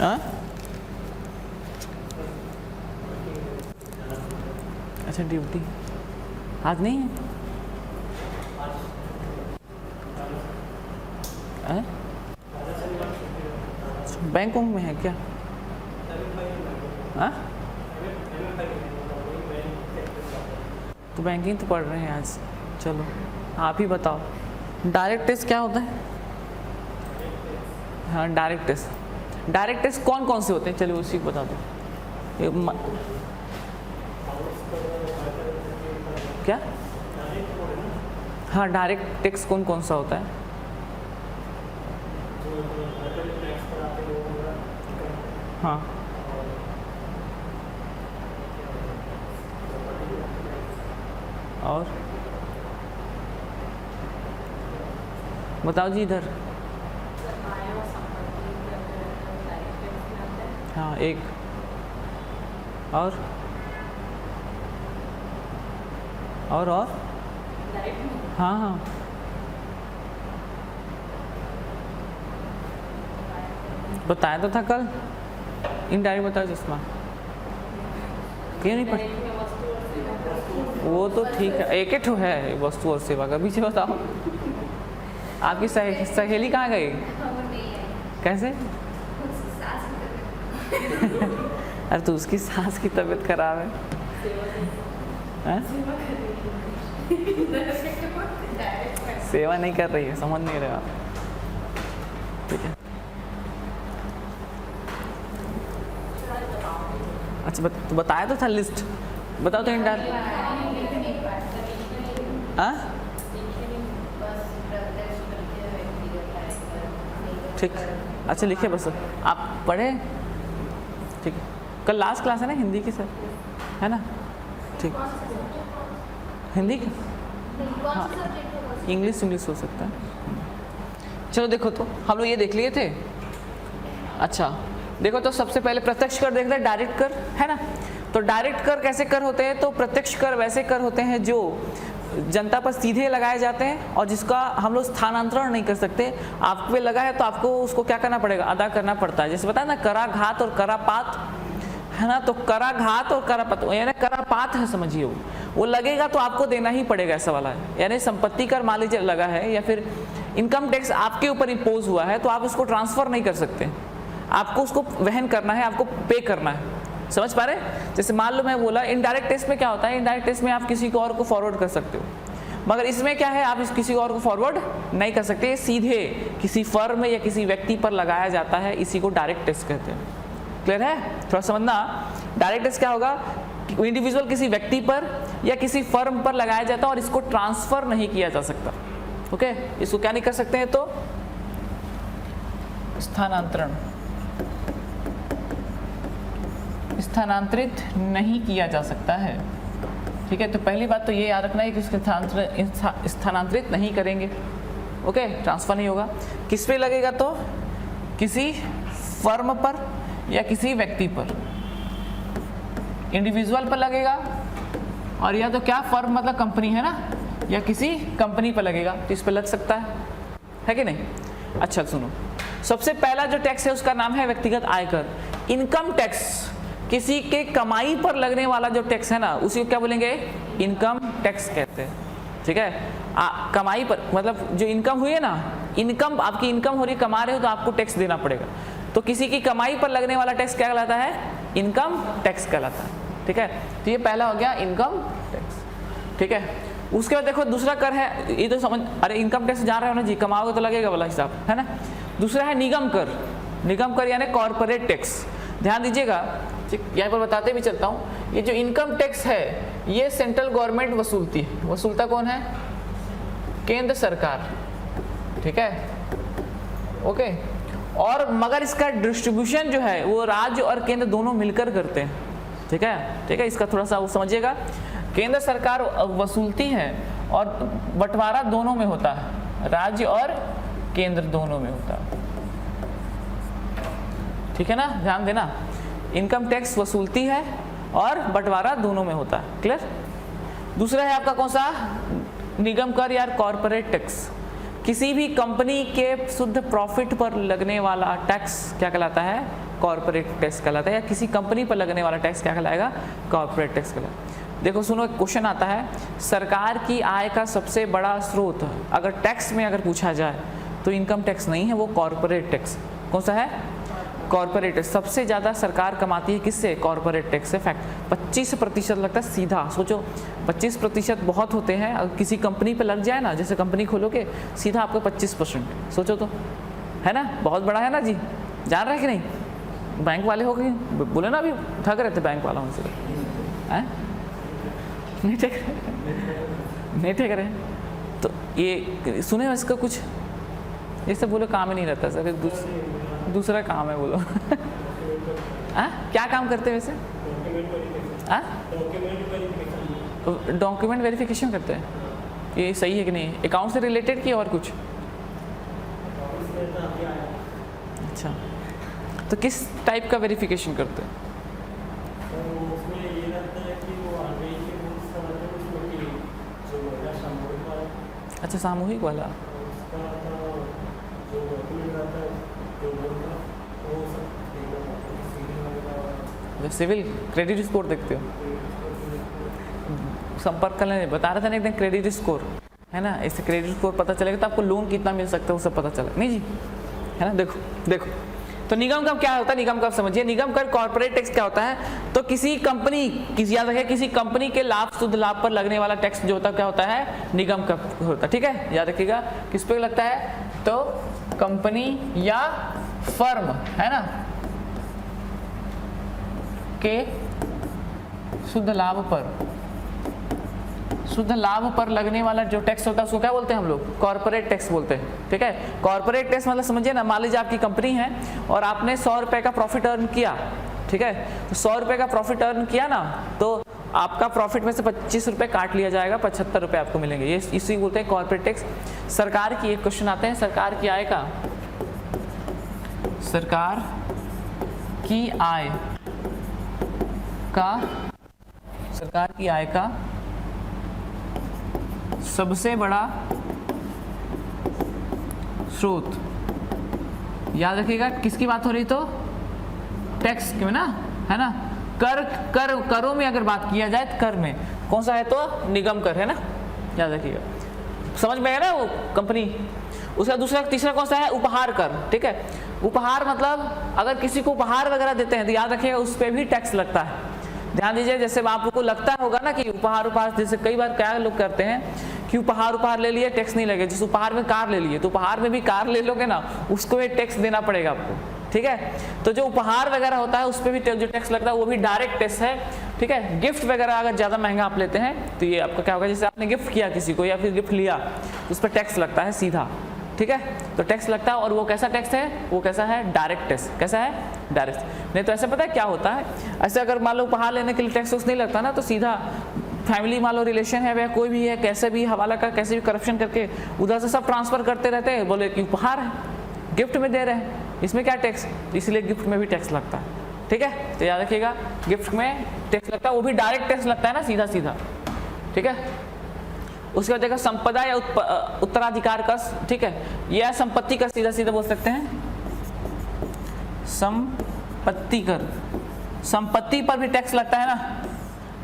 हाँ अच्छा ड्यूटी आज नहीं है? बैंक में है क्या? हाँ तो बैंकिंग तो पढ़ रहे हैं आज। चलो आप ही बताओ डायरेक्ट टेस्ट क्या होता है? हाँ डायरेक्ट टेस्ट कौन कौन से होते हैं? चलिए उसी को बता दो। क्या? हाँ डायरेक्ट टैक्स कौन कौन सा होता है? हाँ और बताओ जी इधर। हाँ एक और हाँ हाँ बताया तो था कल। इनडायरेक्ट बताओ चश्मा क्यों नहीं पढ़? वो तो ठीक है, एक ही ठो है वस्तु और सेवा का। पीछे बताओ आपकी सहेली कहाँ गई? कैसे? अरे तो उसकी सास की तबीयत खराब है, सेवा नहीं कर रही है, समझ नहीं रहे आप। ठीक है अच्छा तो बताया तो था लिस्ट, बताओ तो इंडायरेक्ट। ठीक अच्छा लिखे बस आप पढ़े। ठीक है कल लास्ट क्लास है ना हिंदी की सर, है ना? ठीक हिंदी की हाँ इंग्लिश हो सकता है। चलो देखो तो हम लोग ये देख लिए थे। अच्छा देखो तो सबसे पहले प्रत्यक्ष कर देखते हैं, डायरेक्ट कर है ना। तो डायरेक्ट कर कैसे कर होते हैं? तो प्रत्यक्ष कर वैसे कर होते हैं जो जनता पर सीधे लगाए जाते हैं और जिसका हम लोग स्थानांतरण नहीं कर सकते। आप पे लगा है तो आपको उसको क्या करना पड़ेगा? अदा करना पड़ता है। जैसे बताया ना कराघात और करापात है ना। तो कराघात और करापात यानी करापात है समझिए, वो लगेगा तो आपको देना ही पड़ेगा ऐसा वाला है। यानी संपत्ति कर मान लीजिए लगा है या फिर इनकम टैक्स आपके ऊपर इम्पोज हुआ है तो आप उसको ट्रांसफर नहीं कर सकते, आपको उसको वहन करना है, आपको पे करना है। समझ पा रहे? जैसे मान लो मैं बोला इनडायरेक्ट टेस्ट में क्या होता है? इनडायरेक्ट टेस्ट में आप किसी को और को फॉरवर्ड कर सकते हो, मगर इसमें क्या है आप किसी और को फॉरवर्ड नहीं कर सकते। ये सीधे किसी फर्म या किसी व्यक्ति पर लगाया जाता है, इसी को डायरेक्ट टेस्ट कहते हैं। क्लियर है? थोड़ा समझना। डायरेक्ट टेस्ट क्या होगा? इंडिविजुअल किसी व्यक्ति पर या किसी फर्म पर लगाया जाता है और इसको ट्रांसफर नहीं किया जा सकता। ओके इसको क्या नहीं कर सकते हैं? तो स्थानांतरित नहीं किया जा सकता है। ठीक है तो पहली बात तो ये याद रखना है कि इसके स्थानांतरित नहीं करेंगे। ओके ट्रांसफर नहीं होगा। किस पे लगेगा? तो किसी फर्म पर या किसी व्यक्ति पर, इंडिविजुअल पर लगेगा और या तो क्या फर्म मतलब कंपनी है ना, या किसी कंपनी पर लगेगा तो इस पर लग सकता है कि नहीं? अच्छा सुनो, सबसे पहला जो टैक्स है उसका नाम है व्यक्तिगत आयकर। इनकम टैक्स किसी के कमाई पर लगने वाला जो टैक्स है ना उसी को क्या बोलेंगे? इनकम टैक्स कहते हैं। ठीक है कमाई पर मतलब जो इनकम हुई है ना, इनकम आपकी इनकम हो रही, कमा रहे हो तो आपको टैक्स देना पड़ेगा। तो किसी की कमाई पर लगने वाला टैक्स क्या कहलाता है? इनकम टैक्स कहलाता है। ठीक है तो ये पहला हो गया इनकम टैक्स। ठीक है उसके बाद देखो दूसरा कर है, ये तो समझ, अरे इनकम टैक्स जा रहे हो ना जी, कमाओगे तो लगेगा वाला हिसाब है ना। दूसरा है निगम कर। निगम कर यानी कॉर्पोरेट टैक्स। ध्यान दीजिएगा यहाँ पर बताते भी चलता हूँ, ये जो इनकम टैक्स है ये सेंट्रल गवर्नमेंट वसूलती है। वसूलता कौन है? केंद्र सरकार। ठीक है ओके और मगर इसका डिस्ट्रीब्यूशन जो है वो राज्य और केंद्र दोनों मिलकर करते हैं। ठीक है इसका थोड़ा सा वो समझिएगा। केंद्र सरकार वसूलती है और बंटवारा दोनों में होता है, राज्य और केंद्र दोनों में होता है। ठीक है ना, ध्यान देना। इनकम टैक्स वसूलती है और बंटवारा दोनों में होता है। क्लियर? दूसरा है आपका कौन सा? निगम कर या कॉर्पोरेट टैक्स। किसी भी कंपनी के शुद्ध प्रॉफिट पर लगने वाला टैक्स क्या कहलाता है? कॉर्पोरेट टैक्स कहलाता है, या किसी कंपनी पर लगने वाला टैक्स क्या कहलाएगा, कॉर्पोरेट टैक्स कहलाएगा। देखो सुनो, एक क्वेश्चन आता है, सरकार की आय का सबसे बड़ा स्रोत अगर टैक्स में अगर पूछा जाए तो इनकम टैक्स नहीं है, वो कॉर्पोरेट टैक्स। कौन सा है, कॉर्पोरेट टैक्स। सबसे ज़्यादा सरकार कमाती है किससे, कॉर्पोरेट टैक्स से। फैक्ट 25% लगता है सीधा। सोचो 25% बहुत होते हैं, अगर किसी कंपनी पे लग जाए ना, जैसे कंपनी खोलोगे सीधा आपको 25%, सोचो तो, है ना, बहुत बड़ा है ना जी, जान रहे कि नहीं। बैंक वाले हो गए, बोले ना अभी ठग रहे थे बैंक वालों से, हैं नहीं ठग रहे, नहीं ठग रहे। तो ये सुने इसका कुछ, ये सब बोलो काम ही नहीं रहता सर, दूसरा काम है बोलो। क्या काम करते हैं वैसे, डॉक्यूमेंट वेरिफिकेशन करते हैं, ये सही है कि नहीं, अकाउंट से रिलेटेड कि और कुछ। अच्छा, तो किस टाइप का वेरिफिकेशन करते हैं, अच्छा सामूहिक वाला, सिविल क्रेडिट स्कोर देखते हो, संपर्क कर लेने बता रहा था ना एक दिन, क्रेडिट स्कोर है ना, इससे क्रेडिट स्कोर पता चलेगा तो आपको लोन कितना मिल सकता है वो सब पता चलेगा, नहीं जी, है ना। देखो देखो, तो निगम कर क्या होता है, निगम कर समझिए, निगम कर कॉर्पोरेट टैक्स क्या होता है, तो किसी कंपनी, याद रखिए, किसी कंपनी के लाभ, शुद्ध लाभ पर लगने वाला टैक्स जो होता है क्या होता है, निगम कर होता है, ठीक है, याद रखिएगा। किस पे लगता है, तो कंपनी या फर्म, है ना, के शुद्ध लाभ पर लगने वाला जो टैक्स होता है उसको क्या बोलते हैं हम लोग, कॉर्पोरेट टैक्स बोलते हैं, ठीक है। कॉर्पोरेट टैक्स मतलब समझिए ना, मान लीजिए आपकी कंपनी है और आपने 100 रुपए का प्रॉफिट अर्न किया, ठीक है, तो 100 रुपए का प्रॉफिट अर्न किया ना, तो आपका प्रॉफिट में से 25 रुपए काट लिया जाएगा, 75 रुपए आपको मिलेंगे, ये इसी बोलते हैं कॉर्पोरेट टैक्स। सरकार की, एक क्वेश्चन आते हैं, सरकार की आय का, सरकार की आय का सबसे बड़ा स्रोत, याद रखिएगा, किसकी बात हो रही, तो टैक्स में ना, है ना, करों में अगर बात किया जाए तो कर में कौन सा है, तो निगम कर, है ना, याद रखिएगा, समझ में है ना वो कंपनी। उसका दूसरा तीसरा कौन सा है, उपहार कर, ठीक है। उपहार मतलब अगर किसी को उपहार वगैरह देते हैं तो याद रखिएगा उस पर भी टैक्स लगता है, ध्यान दीजिए। जैसे आपको लगता होगा ना कि उपहार, जैसे कई बार क्या लोग करते हैं कि उपहार ले लिए टैक्स नहीं लगे, जैसे उपहार में कार ले लिए, तो उपहार में भी कार ले लोगे ना, उसको भी टैक्स देना पड़ेगा आपको, ठीक है। तो जो उपहार वगैरह होता है उस पर भी जो टैक्स लगता है वो भी डायरेक्ट टैक्स है, ठीक है। गिफ्ट वगैरह अगर ज़्यादा महंगा आप लेते हैं तो ये आपका क्या होगा, जैसे आपने गिफ्ट किया किसी को या फिर गिफ्ट लिया, उस पर टैक्स लगता है सीधा, ठीक है। तो टैक्स लगता है, और वो कैसा टैक्स है, वो कैसा है, डायरेक्ट टैक्स। कैसा है, डायरेक्ट। नहीं तो ऐसे पता है क्या होता है, ऐसे अगर मान लो उपहार लेने के लिए टैक्स नहीं लगता ना, तो सीधा फैमिली मान लो रिलेशन है या कोई भी है, कैसे भी हवाला का कैसे भी करप्शन करके उधर से सब ट्रांसफर करते रहते हैं, बोले कि उपहार है, गिफ्ट में दे रहे हैं, इसमें क्या टैक्स, इसलिए गिफ्ट में भी टैक्स लगता है, ठीक है। तो याद रखिएगा गिफ्ट में टैक्स लगता है, वो भी डायरेक्ट टैक्स लगता है ना, सीधा सीधा, ठीक है। उसके बाद देखा संपदा या उत्तराधिकार कर, ठीक है, या संपत्ति कर, सीधा सीधा बोल सकते हैं संपत्ति कर। संपत्ति पर भी टैक्स लगता है ना,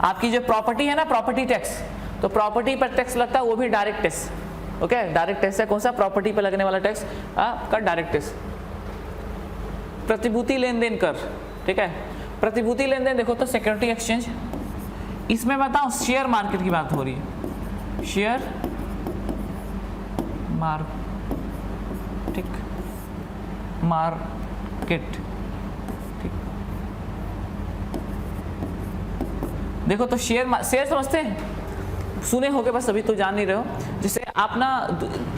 आपकी जो प्रॉपर्टी है ना, प्रॉपर्टी टैक्स, तो प्रॉपर्टी पर टैक्स लगता है, वो भी direct tax, okay. Direct tax है कौन सा, प्रॉपर्टी पर लगने वाला टैक्स आपका डायरेक्ट टैक्स। प्रतिभूति लेन देन कर, ठीक है। प्रतिभूति लेन देन देखो तो सिक्योरिटी एक्सचेंज, इसमें बताओ शेयर मार्केट की बात हो रही है, शेयर मार्केट, ठीक। देखो तो शेयर समझते हैं, सुने होगे बस अभी तो जान नहीं रहे हो। जैसे आप ना,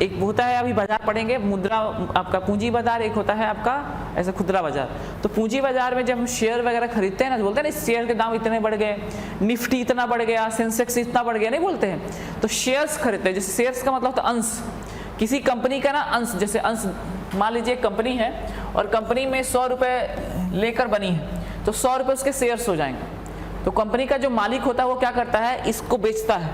एक होता है अभी बाजार पढ़ेंगे, मुद्रा आपका पूंजी बाजार, एक होता है आपका ऐसा खुदरा बाजार। तो पूंजी बाजार में जब हम शेयर वगैरह खरीदते हैं ना, तो बोलते हैं ना शेयर के दाम इतने बढ़ गए, निफ्टी इतना बढ़ गया, सेंसेक्स इतना बढ़ गया, नहीं बोलते हैं। तो शेयर्स खरीदते हैं, जैसे शेयर्स का मतलब होता है अंश, किसी कंपनी का ना अंश। जैसे अंश, मान लीजिए कंपनी है और कंपनी में 100 रुपये लेकर बनी है, तो 100 रुपये उसके शेयर्स हो जाएंगे। तो कंपनी का जो मालिक होता है वो क्या करता है, इसको बेचता है,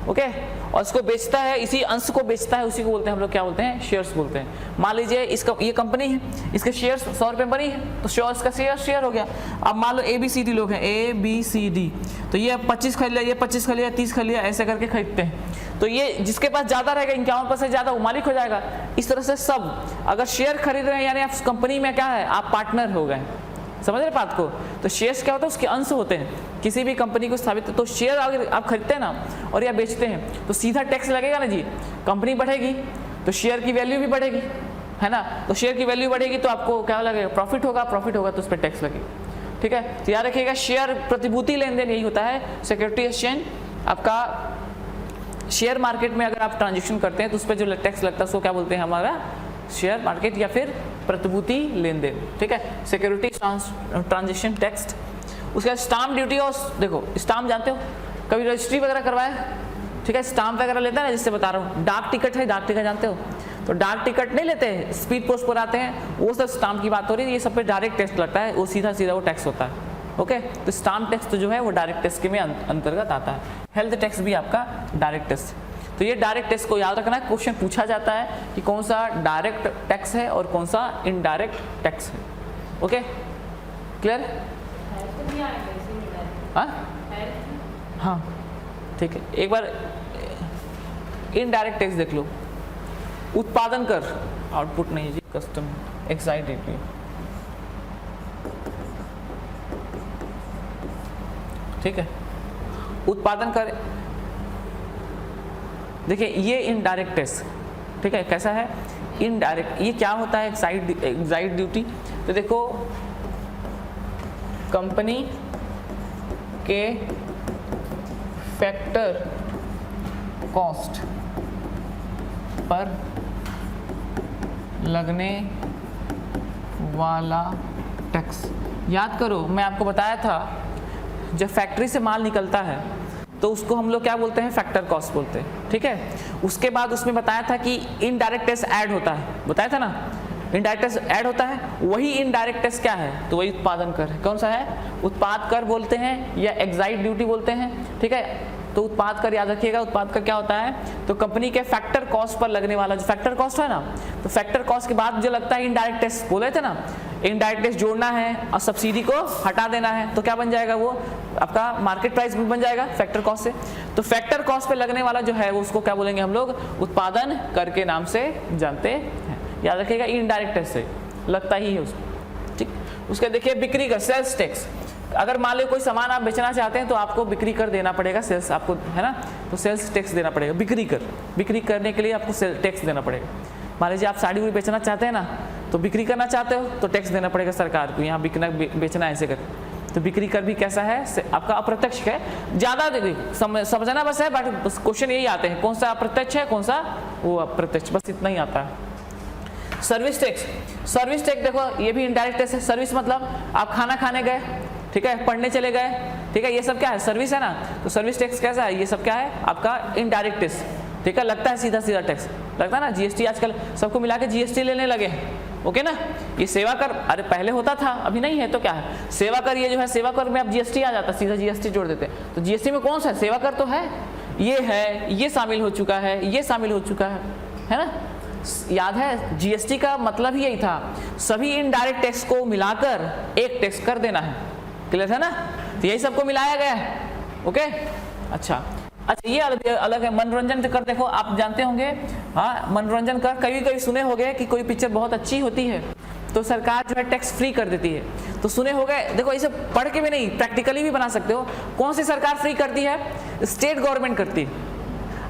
ओके। और इसको बेचता है, इसी अंश को बेचता है, उसी को बोलते हैं हम लोग क्या बोलते हैं, शेयर्स बोलते हैं। मान लीजिए इसका ये कंपनी है, इसके शेयर्स 100 रुपये बनी है तो शेयर्स का शेयर हो गया। अब मान लो ABCD लोग हैं, ABCD, तो ये 25 खरीद लिया, ये 25 खरीद लिया, 30 खरीद लिया, ऐसे करके खरीदते हैं। तो ये जिसके पास ज़्यादा रहेगा 51% ज़्यादा वो मालिक हो जाएगा। इस तरह से सब अगर शेयर खरीद रहे हैं यानी आप कंपनी में क्या है, आप पार्टनर हो गए। समझ रहे बात को? तो शेयर्स क्या होता है, उसके अंश होते हैं किसी भी कंपनी को स्थापित। तो शेयर अगर आप खरीदते हैं ना और या बेचते हैं तो सीधा टैक्स लगेगा ना जी। कंपनी बढ़ेगी तो शेयर की वैल्यू भी बढ़ेगी, है ना। तो शेयर की वैल्यू बढ़ेगी तो आपको क्या लगेगा, प्रॉफिट होगा, प्रॉफिट होगा तो उस पर टैक्स लगेगा। ठीक है, तो याद रखिएगा शेयर प्रतिभूति लेन देन यही होता है। सिक्योरिटी एक्सचेंज आपका शेयर मार्केट में अगर आप ट्रांजेक्शन करते हैं तो उस पर जो टैक्स लगता है उसको क्या बोलते हैं, हमारा शेयर मार्केट या फिर प्रतिभूति लेन देन। ठीक है, सिक्योरिटी ट्रांजेक्शन टैक्स। उसके बाद स्टाम्प ड्यूटी, और देखो स्टाम्प जानते हो, कभी रजिस्ट्री वगैरह करवाया, ठीक है, स्टाम्प वगैरह लेता है ना, जिससे बता रहा हूँ। डाक टिकट है, डाक टिकट जानते हो, तो डाक टिकट नहीं लेते हैं, स्पीड पोस्ट पर आते हैं, वो सब स्टाम्प की बात हो रही है। ये सब पे डायरेक्ट टैक्स लगता है, वो सीधा सीधा वो टैक्स होता है। ओके, तो स्टाम्प टैक्स तो जो है वो डायरेक्ट टैक्स के में अंतर्गत आता है। हेल्थ टैक्स भी आपका डायरेक्ट टैक्स। तो ये डायरेक्ट टैक्स को याद रखना है, क्वेश्चन पूछा जाता है कि कौन सा डायरेक्ट टैक्स है और कौन सा इनडायरेक्ट टैक्स है। Okay, clear? हाँ ठीक है, एक बार इनडायरेक्ट टैक्स देख लो। उत्पादन कर, आउटपुट नहीं जी, कस्टम एक्साइज ड्यूटी। ठीक है, उत्पादन कर, देखिए ये इनडायरेक्ट टैक्स। ठीक है, कैसा है इनडायरेक्ट, ये क्या होता है, एक्साइज ड्यूटी। तो देखो कंपनी के फैक्टर कॉस्ट पर लगने वाला टैक्स। याद करो मैं आपको बताया था जब फैक्ट्री से माल निकलता है तो उसको हम लोग क्या बोलते हैं, फैक्टर कॉस्ट बोलते हैं। ठीक है, उसके बाद उसमें बताया था कि इनडायरेक्ट टैक्स ऐड होता है, बताया था ना, इनडायरेक्ट टैक्स ऐड होता है। वही इनडायरेक्ट टैक्स क्या है, तो वही उत्पादन कर है। कौन सा है, उत्पाद कर बोलते हैं या एक्साइज ड्यूटी बोलते हैं। ठीक है, तो उत्पाद कर याद रखिएगा, उत्पाद कर क्या होता है, तो कंपनी के फैक्टर कॉस्ट पर लगने वाला जो फैक्टर कॉस्ट है ना, तो फैक्टर कॉस्ट के बाद जो लगता है इनडायरेक्ट टैक्स, बोले थे ना, इनडायरेक्ट टैक्स जोड़ना है और सब्सिडी को हटा देना है, तो क्या बन जाएगा, वो आपका मार्केट प्राइस बन जाएगा फैक्टर कॉस्ट से। तो फैक्टर कॉस्ट पे लगने वाला जो है वो उसको क्या बोलेंगे हम लोग, उत्पादन कर के नाम से जानते हैं। याद रखिएगा इनडायरेक्ट टैक्स से लगता ही है उसको। ठीक, उसके देखिए बिक्री का सेल्स टैक्स। अगर मान लो कोई सामान आप बेचना चाहते हैं तो आपको बिक्री कर देना पड़ेगा, सेल्स आपको है ना, तो सेल्स टैक्स देना पड़ेगा। बिक्री करने के लिए आपको सेल्स टैक्स देना पड़ेगा। मान लीजिए आप साड़ी भी बेचना चाहते हैं ना, तो बिक्री करना चाहते हो तो टैक्स देना पड़ेगा सरकार को, यहाँ बिकना बेचना ऐसे कर। तो बिक्री कर भी कैसा है, आपका अप्रत्यक्ष है। ज़्यादा समझना बस है, बट क्वेश्चन यही आते हैं, कौन सा अप्रत्यक्ष है कौन सा वो अप्रत्यक्ष, बस इतना ही आता है। सर्विस टैक्स, सर्विस टैक्स देखो ये भी इनडायरेक्ट टैक्स है। सर्विस मतलब आप खाना खाने गए, ठीक है, पढ़ने चले गए, ठीक है, ये सब क्या है, सर्विस है ना। तो सर्विस टैक्स कैसा है, ये सब क्या है आपका इनडायरेक्ट टैक्स। ठीक है, लगता है सीधा सीधा टैक्स लगता है ना। जीएसटी आजकल सबको मिला के जीएसटी लेने लगे हैं, ओके ना। ये सेवा कर, अरे पहले होता था अभी नहीं है तो क्या है, सेवा कर, ये जो है सेवा कर में अब जीएसटी आ जाता है, सीधा जीएसटी जोड़ देते हैं। तो जीएसटी में कौन सा है, सेवा कर तो है, ये है, ये शामिल हो चुका है, ये शामिल हो चुका है ना। याद है जीएसटी का मतलब ही यही था, सभी इनडायरेक्ट टैक्स को मिलाकर एक टैक्स कर देना है। क्लियर है ना, तो यही सबको मिलाया गया है। ओके, अच्छा ये अलग है। मनोरंजन कर देखो, आप जानते होंगे, हाँ मनोरंजन कर कभी कभी सुने होंगे कि कोई पिक्चर बहुत अच्छी होती है तो सरकार जो है टैक्स फ्री कर देती है। तो सुने होंगे, देखो इसे पढ़ के भी नहीं, प्रैक्टिकली भी बना सकते हो। कौन सी सरकार फ्री करती है, स्टेट गवर्नमेंट करती है।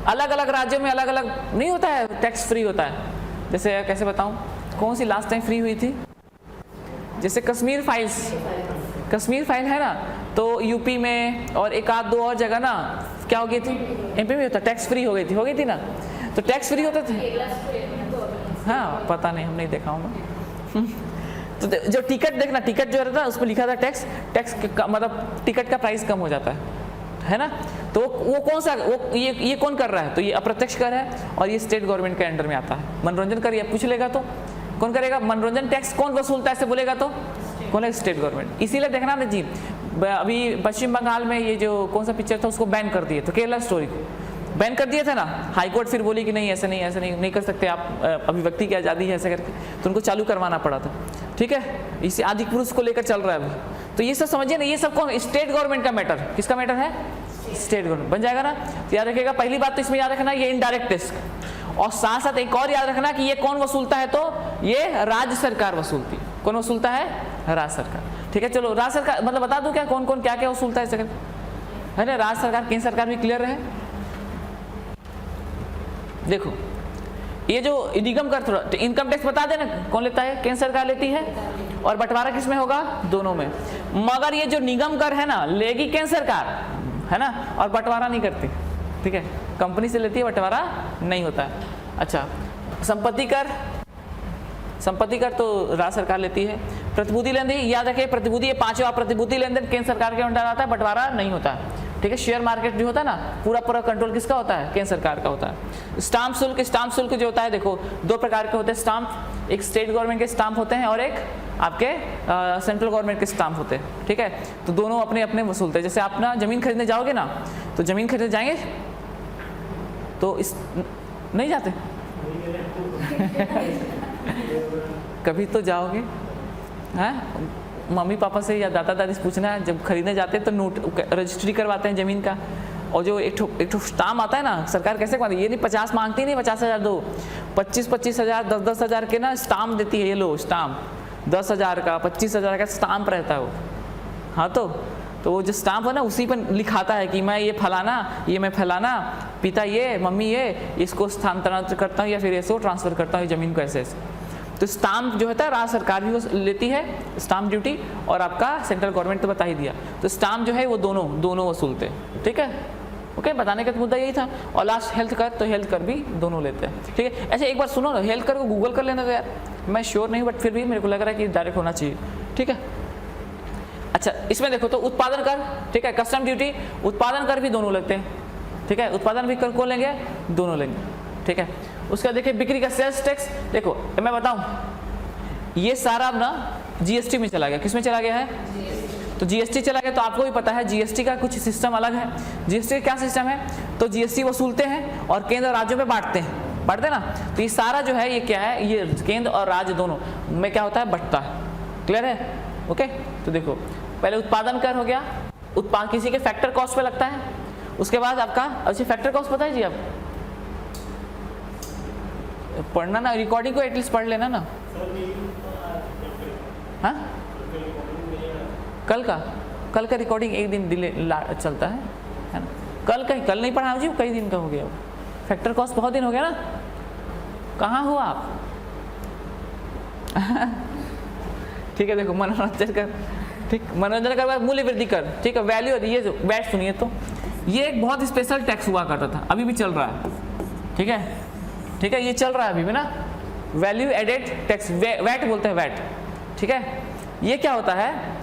अलग अलग राज्यों में अलग अलग नहीं होता है, टैक्स फ्री होता है। जैसे कैसे बताऊं, कौन सी लास्ट टाइम फ्री हुई थी, जैसे कश्मीर फाइल है ना, तो यूपी में और एक आध दो और जगह ना क्या हो गई थी, एमपी में होता, टैक्स फ्री हो गई थी ना। तो टैक्स फ्री होता था, हाँ पता नहीं, हम नहीं देखा हूँ। तो जो टिकट देखना, टिकट जो रहता है उसमें लिखा था टैक्स मतलब टिकट का प्राइस कम हो जाता है ना। तो वो कौन सा, वो ये कौन कर रहा है, तो ये अप्रत्यक्ष कर है और ये स्टेट गवर्नमेंट के अंडर में आता है। मनोरंजन कर, ये पूछ लेगा तो कौन करेगा, मनोरंजन टैक्स कौन वसूलता है ऐसे बोलेगा तो कौन है, स्टेट गवर्नमेंट। इसीलिए देखना ना जी, अभी पश्चिम बंगाल में ये जो कौन सा पिक्चर था उसको बैन कर दिए, तो केरला स्टोरी को बैन कर दिया था ना, हाई कोर्ट फिर बोली कि नहीं ऐसे नहीं कर सकते आप, अभिव्यक्ति की आज़ादी है ऐसे करके, तो उनको चालू करवाना पड़ा था। ठीक है, इसी आदि पुरुष को लेकर चल रहा है अभी। तो ये सब समझिए ना, ये सब कौन, स्टेट गवर्नमेंट का मैटर, किसका मैटर है, स्टेट गवर्नमेंट, बन जाएगा ना। तो याद रखिएगा, पहली बात तो इसमें याद रखना ये इनडायरेक्ट टैक्स, और साथ साथ एक और याद रखना कि ये कौन वसूलता है, तो ये राज्य सरकार वसूलती है। कौन वसूलता है, राज्य सरकार। ठीक है, चलो राज्य सरकार मतलब बता दूं क्या कौन कौन क्या क्या वसूलता है, है ना, राज्य सरकार केंद्र सरकार भी क्लियर है। देखो ये जो निगम कर, थोड़ा इनकम टैक्स बता देना कौन लेता है, केंद्र सरकार लेती है, और बंटवारा किस में होगा, दोनों में। मगर ये जो निगम कर है ना, लेगी केंद्र सरकार, है ना, और बंटवारा नहीं करती। ठीक है, कंपनी से लेती है, बंटवारा नहीं होता है। अच्छा, संपत्ति कर तो राज्य सरकार लेती है। प्रतिभूति लेन देन, याद रखिए प्रतिभूति, ये पांचवा प्रतिभूति लेन देन केंद्र सरकार के अंडर आता है, बंटवारा नहीं होता है। ठीक है, शेयर मार्केट जो होता है ना, पूरा कंट्रोल किसका होता है, केंद्र सरकार का होता है। स्टाम्प शुल्क जो होता है, देखो दो प्रकार के होते हैं स्टाम्प, एक स्टेट गवर्नमेंट के स्टाम्प होते हैं और एक आपके सेंट्रल गवर्नमेंट के स्टाम्प होते हैं। ठीक है, तो दोनों अपने अपने वसूलते हैं। जैसे आप ना जमीन खरीदने जाओगे ना, तो जमीन खरीदने जाएंगे तो इस नहीं जाते कभी तो जाओगे, हैं, मम्मी पापा से या दादा दादी से पूछना है, जब खरीदने जाते हैं तो नोट रजिस्ट्री करवाते हैं ज़मीन का, और जो एक ठो स्टाम्प आता है ना, सरकार कैसे करवाती है, ये नहीं 50 मांगती नहीं, 50,000 दो, 25,000 10,000 के ना स्टाम्प देती है। ये लो स्टाम्प 10,000 का 25,000 का स्टाम्प रहता है वो। हाँ, तो वो जो स्टाम्प है ना, उसी पर लिखाता है कि मैं ये फलाना पिता ये मम्मी ये इसको स्थानांतरित करता हूँ या फिर इसको ट्रांसफ़र करता हूँ ज़मीन को, ऐसे ऐसे। तो स्टाम्प जो होता है राज्य सरकार भी लेती है स्टाम्प ड्यूटी, और आपका सेंट्रल गवर्नमेंट तो बता ही दिया। तो स्टाम्प जो है वो दोनों वसूलते हैं। ठीक है, ओके, बताने का मुद्दा यही था। और लास्ट हेल्थ कर, तो हेल्थ कर भी दोनों लेते हैं। ठीक है, ऐसे एक बार सुनो ना, हेल्थ कर को गूगल कर लेना, तो यार मैं श्योर नहीं, बट फिर भी मेरे को लग रहा है कि डायरेक्ट होना चाहिए। ठीक है, अच्छा इसमें देखो तो उत्पादन कर, ठीक है, कस्टम ड्यूटी, उत्पादन कर भी दोनों लगते हैं। ठीक है, उत्पादन भी कर कौन लेंगे, दोनों लेंगे। ठीक है, उसका देखिए बिक्री का सेल्स टैक्स, देखो मैं बताऊं, ये सारा अब ना जीएसटी में चला गया। किस में चला गया है, तो जीएसटी चला गया। तो आपको भी पता है जीएसटी का कुछ सिस्टम अलग है। जीएसटी का क्या सिस्टम है, तो जीएसटी वसूलते हैं और केंद्र और राज्यों में बांटते ना। तो ये सारा जो है ये क्या है, ये केंद्र और राज्य दोनों में क्या होता है, बंटता है। क्लियर है, ओके। तो देखो पहले उत्पादन कर हो गया, उत्पाद किसी के फैक्टर कॉस्ट पे लगता है। उसके बाद आपका, अच्छा फैक्टर कॉस्ट पता है जी, आप पढ़ना ना, रिकॉर्डिंग को एटलीस्ट पढ़ लेना ना। हाँ, कल का रिकॉर्डिंग एक दिन डिले चलता है ना। कल नहीं पढ़ा जी, कई दिन का हो गया। फैक्टर कॉस्ट बहुत दिन हो गया ना, कहाँ हो आप ठीक है, देखो मनोरंजन कर, ठीक, मनोरंजन कर, मूल्य वृद्धि कर, ठीक है, वैल्यू, ये जो वैट सुनिए, तो ये एक बहुत स्पेशल टैक्स हुआ करता था, अभी भी चल रहा है। ठीक है, ये चल रहा है अभी भी ना, वैल्यू एडेड टैक्स, वैट बोलते हैं, वैट। ठीक है, ये क्या होता है,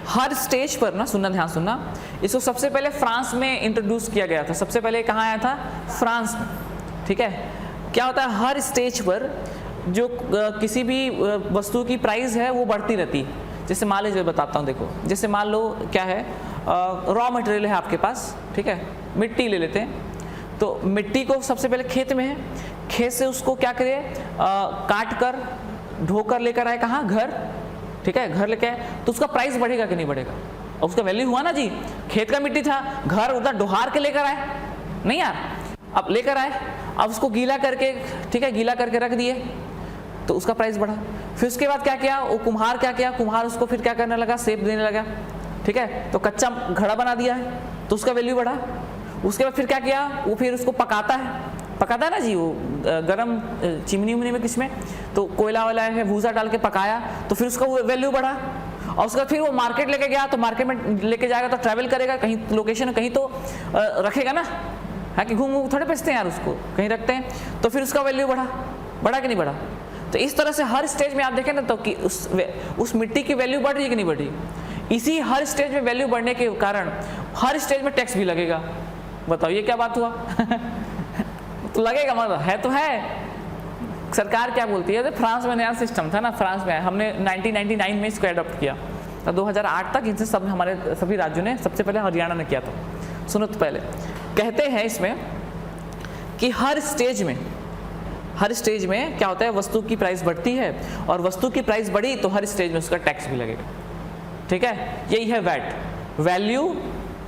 हर स्टेज पर ना, सुनना, ध्यान सुनना, इसको सबसे पहले फ्रांस में इंट्रोड्यूस किया गया था। सबसे पहले कहाँ आया था, फ्रांस में। ठीक है, क्या होता है, हर स्टेज पर जो किसी भी वस्तु की प्राइस है वो बढ़ती रहती है। जैसे मान लीजिए बताता हूँ, देखो जैसे मान लो क्या है, रॉ मटेरियल है आपके पास, ठीक है, मिट्टी ले लेते हैं। तो मिट्टी को सबसे पहले खेत में है, खेत से उसको क्या करे, काट कर ढोकर लेकर आए कहाँ, घर। ठीक है, घर लेके आए तो उसका प्राइस बढ़ेगा कि नहीं बढ़ेगा, और उसका वैल्यू हुआ ना जी। खेत का मिट्टी था, घर उधर डोहार के लेकर आए, नहीं यार, अब लेकर आए, अब उसको गीला करके, ठीक है, गीला करके रख दिए तो उसका प्राइस बढ़ा। फिर उसके बाद क्या किया, वो कुम्हार क्या किया, कुम्हार उसको फिर क्या करने लगा, शेप देने लगा। ठीक है, तो कच्चा घड़ा बना दिया है तो उसका वैल्यू बढ़ा। उसके बाद फिर क्या किया, वो फिर उसको पकाता है ना जी, वो गरम चिमनी उमनी में, किसमें, तो कोयला वाला है, भूसा डाल के पकाया, तो फिर उसका वैल्यू बढ़ा। और उसके बाद फिर वो मार्केट लेके गया, तो मार्केट में लेके जाएगा तो ट्रैवल करेगा, कहीं लोकेशन कहीं तो रखेगा ना, है कि घूम थोड़े बेचते हैं यार, उसको कहीं रखते हैं, तो फिर उसका वैल्यू बढ़ा कि नहीं बढ़ा। तो इस तरह से हर स्टेज में आप देखें ना, तो कि उस मिट्टी की वैल्यू बढ़ रही है कि नहीं बढ़ रही। इसी हर स्टेज में वैल्यू बढ़ने के कारण हर स्टेज में टैक्स भी लगेगा। बताओ ये क्या बात हुआ तो लगेगा, मतलब है तो है। सरकार क्या बोलती है, तो फ्रांस में नया सिस्टम था ना, फ्रांस में हमने 1999 में इसको एडॉप्ट किया, तो 2008 तक इनसे सब हमारे सभी राज्यों ने, सबसे पहले हरियाणा ने किया था। सुनो तो पहले कहते हैं इसमें कि हर स्टेज में क्या होता है, वस्तु की प्राइस बढ़ती है और वस्तु की प्राइस बढ़ी तो हर स्टेज में उसका टैक्स भी लगेगा। ठीक है, यही है वैट, वैल्यू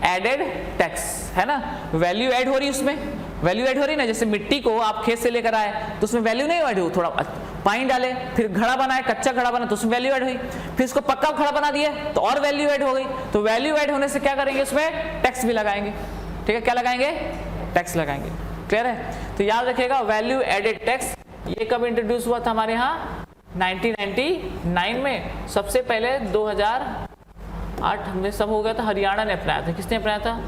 एडेड टैक्स, है ना। वैल्यू ऐड हो रही है, उसमें वैल्यू ऐड हो रही है ना। जैसे मिट्टी को आप खेत से लेकर आए तो उसमें वैल्यू नहीं ऐड हुई, थोड़ा पानी डाले, फिर घड़ा बनाए, कच्चा घड़ा बना तो उसमें वैल्यू ऐड हुई, फिर इसको पक्का घड़ा बना दिया तो और वैल्यू ऐड हो गई। तो वैल्यू ऐड होने से क्या करेंगे, उसमें टैक्स भी लगाएंगे। ठीक है, क्या लगाएंगे, टैक्स लगाएंगे। क्लियर है, तो याद रखिएगा वैल्यू एडेड टैक्स ये कब इंट्रोड्यूस हुआ था हमारे यहाँ 1999 में। सबसे पहले 2008 में सब हो गया था, हरियाणा ने अपनाया था। किसने अपनाया था,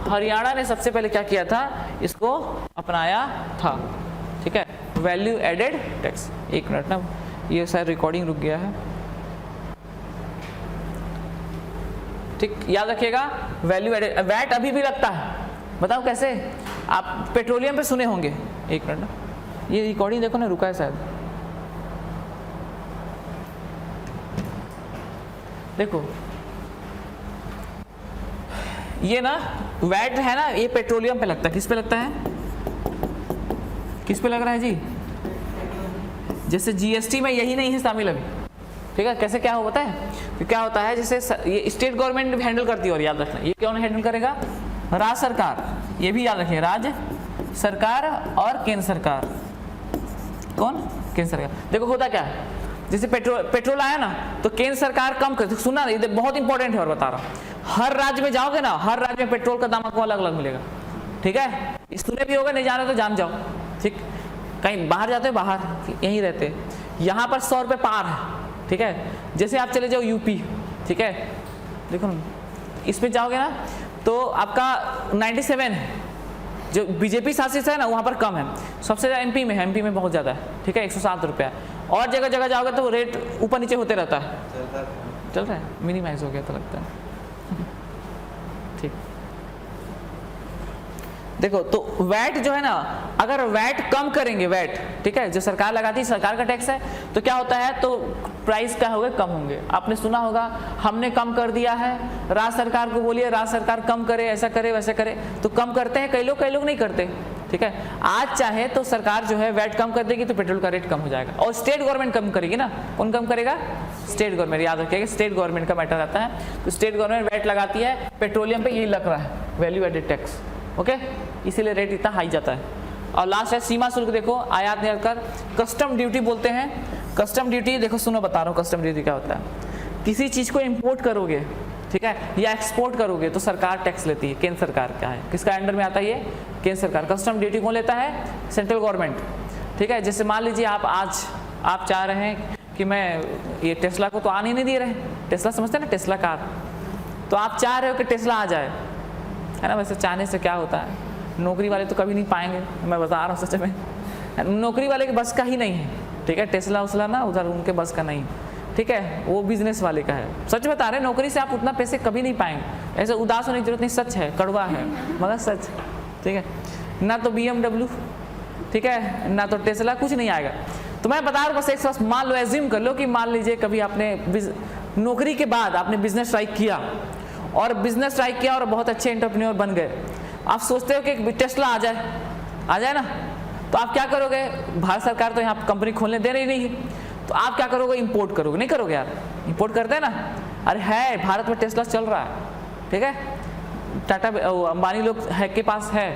हरियाणा ने सबसे पहले क्या किया था, इसको अपनाया था। ठीक है, वैल्यू एडेड टैक्स। एक मिनट ना, ये शायद रिकॉर्डिंग रुक गया है। ठीक, याद रखिएगा वैल्यू एडेड, वैट अभी भी लगता है। बताओ कैसे, आप पेट्रोलियम पे सुने होंगे। एक मिनट ना, ये रिकॉर्डिंग देखो ना, रुका है शायद। देखो ये ना वैट है ना, ये पेट्रोलियम पे लगता है। किस पे लगता है, किस पे लग रहा है जी, जैसे जीएसटी में यही नहीं है शामिल अभी। ठीक है, कैसे क्या हो पता है, तो क्या होता है, जैसे ये स्टेट गवर्नमेंट हैंडल करती है, और याद रखना ये कौन हैंडल करेगा, राज्य सरकार। ये भी याद रखिए, राज्य सरकार और केंद्र सरकार। कौन, केंद्र सरकार। देखो होता क्या है, जैसे पेट्रोल आया ना तो केंद्र सरकार कम कर, सुना ये बहुत इंपॉर्टेंट है और बता रहा हूँ। हर राज्य में जाओगे ना, हर राज्य में पेट्रोल का दाम आपको अलग अलग मिलेगा। ठीक है, सुने भी होगा, नहीं जान रहे तो जान जाओ। ठीक, कहीं बाहर जाते हो, बाहर यहीं रहते, यहाँ पर 100 रुपये पार है। ठीक है, जैसे आप चले जाओ यूपी, ठीक है, देखो इसमें जाओगे ना तो आपका 97 है। जो बीजेपी शासित है ना वहाँ पर कम है, सबसे ज़्यादा एमपी में है, एमपी में बहुत ज़्यादा है। ठीक है, 107 रुपया। और जगह जगह जाओगे तो रेट ऊपर नीचे होते रहता है, चल रहा है, मिनिमाइज हो गया तो लगता है। ठीक, देखो तो वैट जो है ना, अगर वैट कम करेंगे, वैट ठीक है जो सरकार लगाती है, सरकार का टैक्स है, तो क्या होता है, तो प्राइस क्या होगा, कम होंगे। आपने सुना होगा हमने कम कर दिया है, राज्य सरकार को बोलिए राज्य सरकार कम करे, ऐसा करे वैसा करे, तो कम करते हैं कई लोग नहीं करते। ठीक है, आज चाहे तो सरकार जो है वैट कम कर देगी तो पेट्रोल का रेट कम हो जाएगा, और स्टेट गवर्नमेंट कम करेगी ना। कौन कम करेगा, स्टेट गवर्नमेंट। याद रखिएगा स्टेट गवर्नमेंट का मैटर आता है, तो स्टेट गवर्नमेंट वैट लगाती है पेट्रोलियम पे, यही लग रहा है वैल्यू एडेड टैक्स। ओके, इसीलिए रेट इतना हाई जाता है। और लास्ट है सीमा शुल्क। देखो आयात निर्यात कर, कस्टम ड्यूटी बोलते हैं। कस्टम ड्यूटी देखो सुनो, बता रहा हूँ कस्टम ड्यूटी क्या होता है। किसी चीज़ को इम्पोर्ट करोगे, ठीक है, या एक्सपोर्ट करोगे तो सरकार टैक्स लेती है। केंद्र सरकार क्या है, किसका अंडर में आता है ये, केंद्र सरकार। कस्टम ड्यूटी कौन लेता है, सेंट्रल गवर्नमेंट। ठीक है, जैसे मान लीजिए आप चाह रहे हैं कि मैं ये टेस्ला को तो आने नहीं दे रहे, टेस्ला समझते हैं ना, टेस्ला कार, तो आप चाह रहे हो कि टेस्ला आ जाए, है ना। वैसे चाहने से क्या होता है, नौकरी वाले तो कभी नहीं पाएंगे, मैं बता रहा हूँ सच में, नौकरी वाले के बस का ही नहीं है। ठीक है, टेस्ला उसला ना उधर उनके बस का नहीं, ठीक है, वो बिजनेस वाले का है। सच बता रहे, नौकरी से आप उतना पैसे कभी नहीं पाएंगे। ऐसे उदास होने की जरूरत नहीं, सच है, कड़वा है मगर सच। ठीक है, ना तो BMW, ठीक है, ना तो टेस्ला, कुछ नहीं आएगा। तो मैं बता रहा हूँ बस एक बात, मान लो, एज्यूम कर लो कि मान लीजिए कभी आपने नौकरी के बाद आपने बिजनेस ट्राई किया, और बिजनेस ट्राई किया और बहुत अच्छे एंटरप्रेन्योर बन गए। आप सोचते हो कि टेस्ला आ जाए ना, तो आप क्या करोगे, भारत सरकार तो यहाँ कंपनी खोलने दे रही नहीं है, तो आप क्या करोगे, इंपोर्ट करोगे। नहीं करोगे यार, इंपोर्ट करते हैं ना, अरे है भारत में टेस्ला चल रहा है, ठीक है, टाटा अंबानी लोग है के पास है।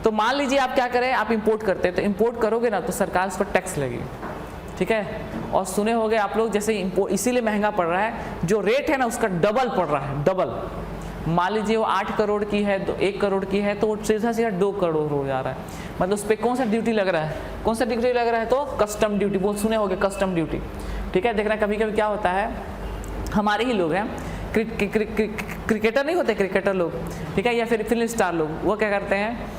तो मान लीजिए आप क्या करें, आप इंपोर्ट करते हैं, तो इंपोर्ट करोगे ना तो सरकार उस पर टैक्स लगेगी। ठीक है, और सुने होंगे आप लोग, जैसे इसीलिए महंगा पड़ रहा है, जो रेट है ना उसका डबल पड़ रहा है, डबल। मान लीजिए वो 8 करोड़ की है, तो 1 करोड़ की है, तो वो सीधा 2 करोड़ हो जा रहा है। मतलब उस पर कौन सा ड्यूटी लग रहा है, कौन सा ड्यूटी लग रहा है, तो कस्टम ड्यूटी। वो सुने होंगे कस्टम ड्यूटी। ठीक है, देखना कभी कभी क्या होता है, हमारे ही लोग हैं, क्रिकेटर नहीं होते, क्रिकेटर लोग, ठीक है, या फिर फिल्म स्टार लोग, वो क्या करते हैं,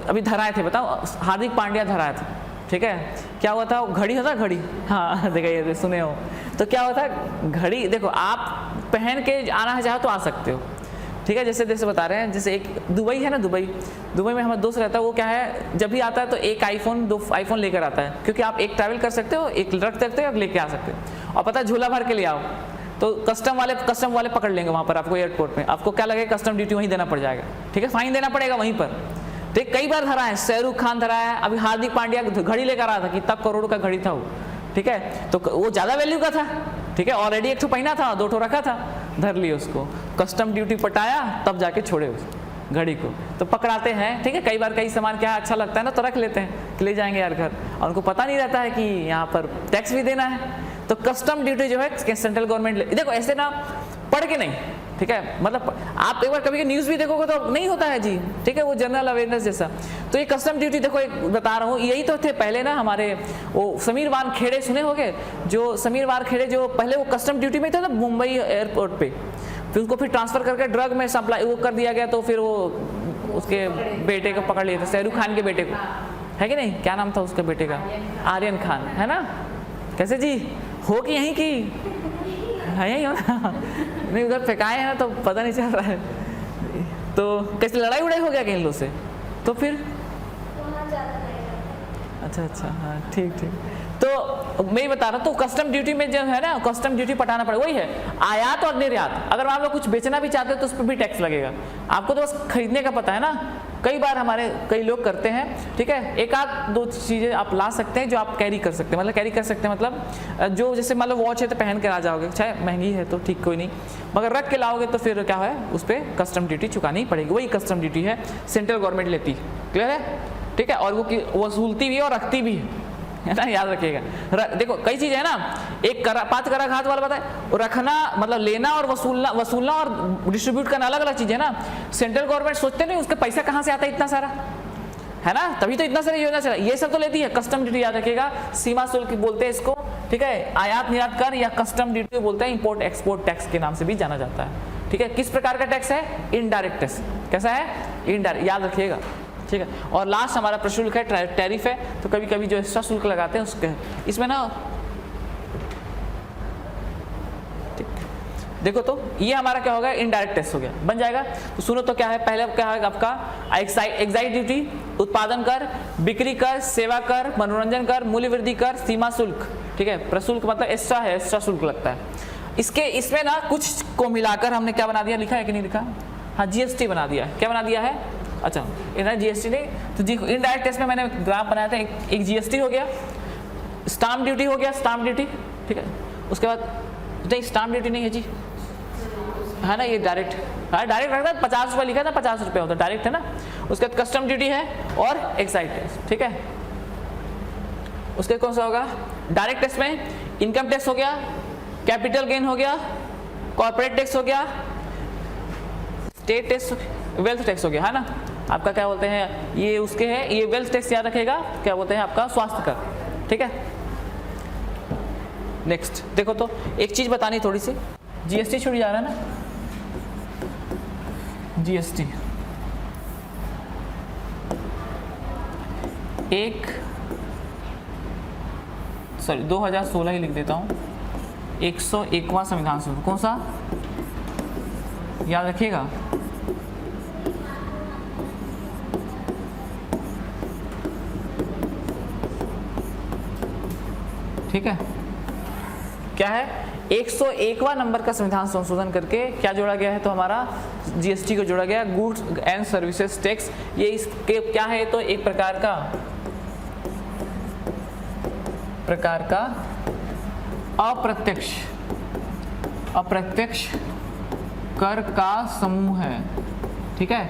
अभी धराए थे, बताओ, हार्दिक पांड्या धराए थे। ठीक है, क्या हुआ था, घड़ी होता, घड़ी, हाँ देखिए सुने हो, तो क्या होता है, घड़ी देखो आप पहन के आना है चाहो तो आ सकते हो। ठीक है, जैसे बता रहे हैं, जैसे एक दुबई है ना, दुबई में हमारा दोस्त रहता है, वो क्या है, जब भी आता है तो एक आईफोन 2 आईफोन लेकर आता है, क्योंकि आप एक ट्रैवल कर सकते हो, एक रख सकते हो, और लेके आ सकते हो। और पता है झोला भर के ले आओ तो कस्टम वाले पकड़ लेंगे वहाँ पर आपको, एयरपोर्ट में आपको क्या लगेगा, कस्टम ड्यूटी वहीं देना पड़ जाएगा। ठीक है, फाइन देना पड़ेगा वहीं पर। ठीक, कई बार धरा है, शाहरुख खान धरा है, अभी हार्दिक पांड्या घड़ी लेकर आया था, कितना करोड़ का घड़ी था वो, ठीक है, तो वो ज़्यादा वैल्यू का था, ठीक है, ऑलरेडी एक ठो पहना था, 2 ठो रखा था, धर लिए उसको, कस्टम ड्यूटी पटाया तब जाके छोड़े उस घड़ी को, तो पकड़ाते हैं। ठीक है, कई बार कई सामान क्या अच्छा लगता है ना तो रख लेते हैं कि ले जाएंगे यार घर, और उनको पता नहीं रहता है कि यहाँ पर टैक्स भी देना है। तो कस्टम ड्यूटी जो है सेंट्रल गवर्नमेंट, देखो ऐसे ना पढ़ के नहीं, ठीक है, मतलब आप एक बार कभी न्यूज़ भी देखोगे तो नहीं होता है जी, ठीक है, वो जनरल अवेयरनेस जैसा। तो ये कस्टम ड्यूटी देखो, एक बता रहा हूँ, यही तो थे पहले ना हमारे वो समीर वानखेड़े सुने होंगे, जो समीर वानखेड़े जो पहले वो कस्टम ड्यूटी में थे ना मुंबई एयरपोर्ट पे, फिर उनको फिर ट्रांसफर करके ड्रग में सप्लाई वो कर दिया गया, तो फिर वो उसके बेटे को पकड़ लिए थे, शाहरुख खान के बेटे को, है कि नहीं, क्या नाम था उसके बेटे का, आर्यन खान, है ना। कैसे जी, हो कि यहीं की है, यही हो ना, नहीं उधर फेंकाए हैं ना तो पता नहीं चल रहा है। तो कैसे लड़ाई उड़ाई हो गया कहीं लोग से, तो फिर अच्छा, हाँ ठीक, तो मैं बता रहा हूँ, तो कस्टम ड्यूटी में जो है ना, कस्टम ड्यूटी पटाना पड़ेगा, वही है आयात और निर्यात। अगर आप लोग कुछ बेचना भी चाहते हो तो उस पर भी टैक्स लगेगा, आपको तो बस खरीदने का पता है ना। कई बार हमारे कई लोग करते हैं, ठीक है, एक आध दो चीज़ें आप ला सकते हैं जो आप कैरी कर सकते हैं, मतलब कैरी कर सकते हैं मतलब जो जैसे मान लो वॉच है तो पहन के आ जाओगे, चाहे महंगी है तो ठीक कोई नहीं, मगर रख के लाओगे तो फिर क्या है, उस पर कस्टम ड्यूटी चुकानी पड़ेगी, वही कस्टम ड्यूटी है, सेंट्रल गवर्नमेंट लेती है, क्लियर है, ठीक है, और वो वसूलती भी है और रखती भी है ना, याद रखिएगा। देखो कई चीज़ है ना, एक पाँच कराघात वाला बताए, रखना मतलब लेना और वसूलना और डिस्ट्रीब्यूट करना अलग अलग चीज़ है ना। सेंट्रल गवर्नमेंट सोचते नहीं उसका पैसा कहाँ से आता है इतना सारा, है ना, तभी तो इतना सारी योजना चला, ये सब तो लेती है। कस्टम ड्यूटी याद रखिएगा, सीमा शुल्क बोलते हैं इसको, ठीक है, आयात निर्यात कर या कस्टम ड्यूटी बोलते हैं, इंपोर्ट एक्सपोर्ट टैक्स के नाम से भी जाना जाता है, ठीक है। किस प्रकार का टैक्स है, इनडायरेक्ट टैक्स, कैसा है, इनडायरेक्ट, याद रखिएगा, ठीक है। और लास्ट हमारा प्रशुल्क है, टैरिफ है, तो कभी कभी जो एक्स्ट्रा शुल्क लगाते हैं उसके, इसमें ना देखो, तो ये हमारा क्या होगा, इनडायरेक्ट टैक्स हो गया, बन जाएगा। तो सुनो तो क्या है, पहले क्या है आपका एक्साइज ड्यूटी, उत्पादन कर, बिक्री कर, सेवा कर, मनोरंजन कर, मूल्य वृद्धि कर, सीमा शुल्क, ठीक है। प्रशुल्क मतलब एक्स्ट्रा है, एक्स्ट्रा शुल्क लगता है इसमें ना कुछ को मिलाकर हमने क्या बना दिया, लिखा है कि नहीं लिखा, हाँ जीएसटी बना दिया, क्या बना दिया है, अच्छा इधर जीएसटी नहीं, तो जी इनडायरेक्ट टैक्स में मैंने ग्राफ बनाया था, एक जीएसटी हो गया, स्टाम्प ड्यूटी हो गया, स्टाम्प ड्यूटी, ठीक है। उसके बाद नहीं, स्टाम्प ड्यूटी नहीं है जी, है ना, ये डायरेक्ट, हाँ डायरेक्ट रखता है, 50 रुपये लिखा था, 50 रुपये होता है, डायरेक्ट है ना। उसके बाद कस्टम ड्यूटी है और एक्साइज टैक्स, ठीक है। उसके कौन सा होगा, डायरेक्ट टैक्स में इनकम टैक्स हो गया, कैपिटल गेन हो गया, कॉर्पोरेट टैक्स हो गया, स्टेट टैक्स, वेल्थ टैक्स हो गया, है ना। आपका क्या बोलते हैं, ये उसके है, ये वेल्थ टैक्स याद रखेगा, क्या बोलते हैं आपका स्वास्थ्य कर, ठीक है। नेक्स्ट देखो, तो एक चीज बतानी थोड़ी सी, जीएसटी छूट जा रहा है ना, जीएसटी एक 2016 ही लिख देता हूँ, 101वां संविधान संशोधन, कौन सा याद रखिएगा, ठीक है। क्या है, 101वां नंबर का संविधान संशोधन करके क्या जोड़ा गया है, तो हमारा जीएसटी को जोड़ा गया, गुड्स एंड सर्विसेज टैक्स। ये इसके क्या है, तो एक प्रकार का अप्रत्यक्ष कर का समूह है, ठीक है।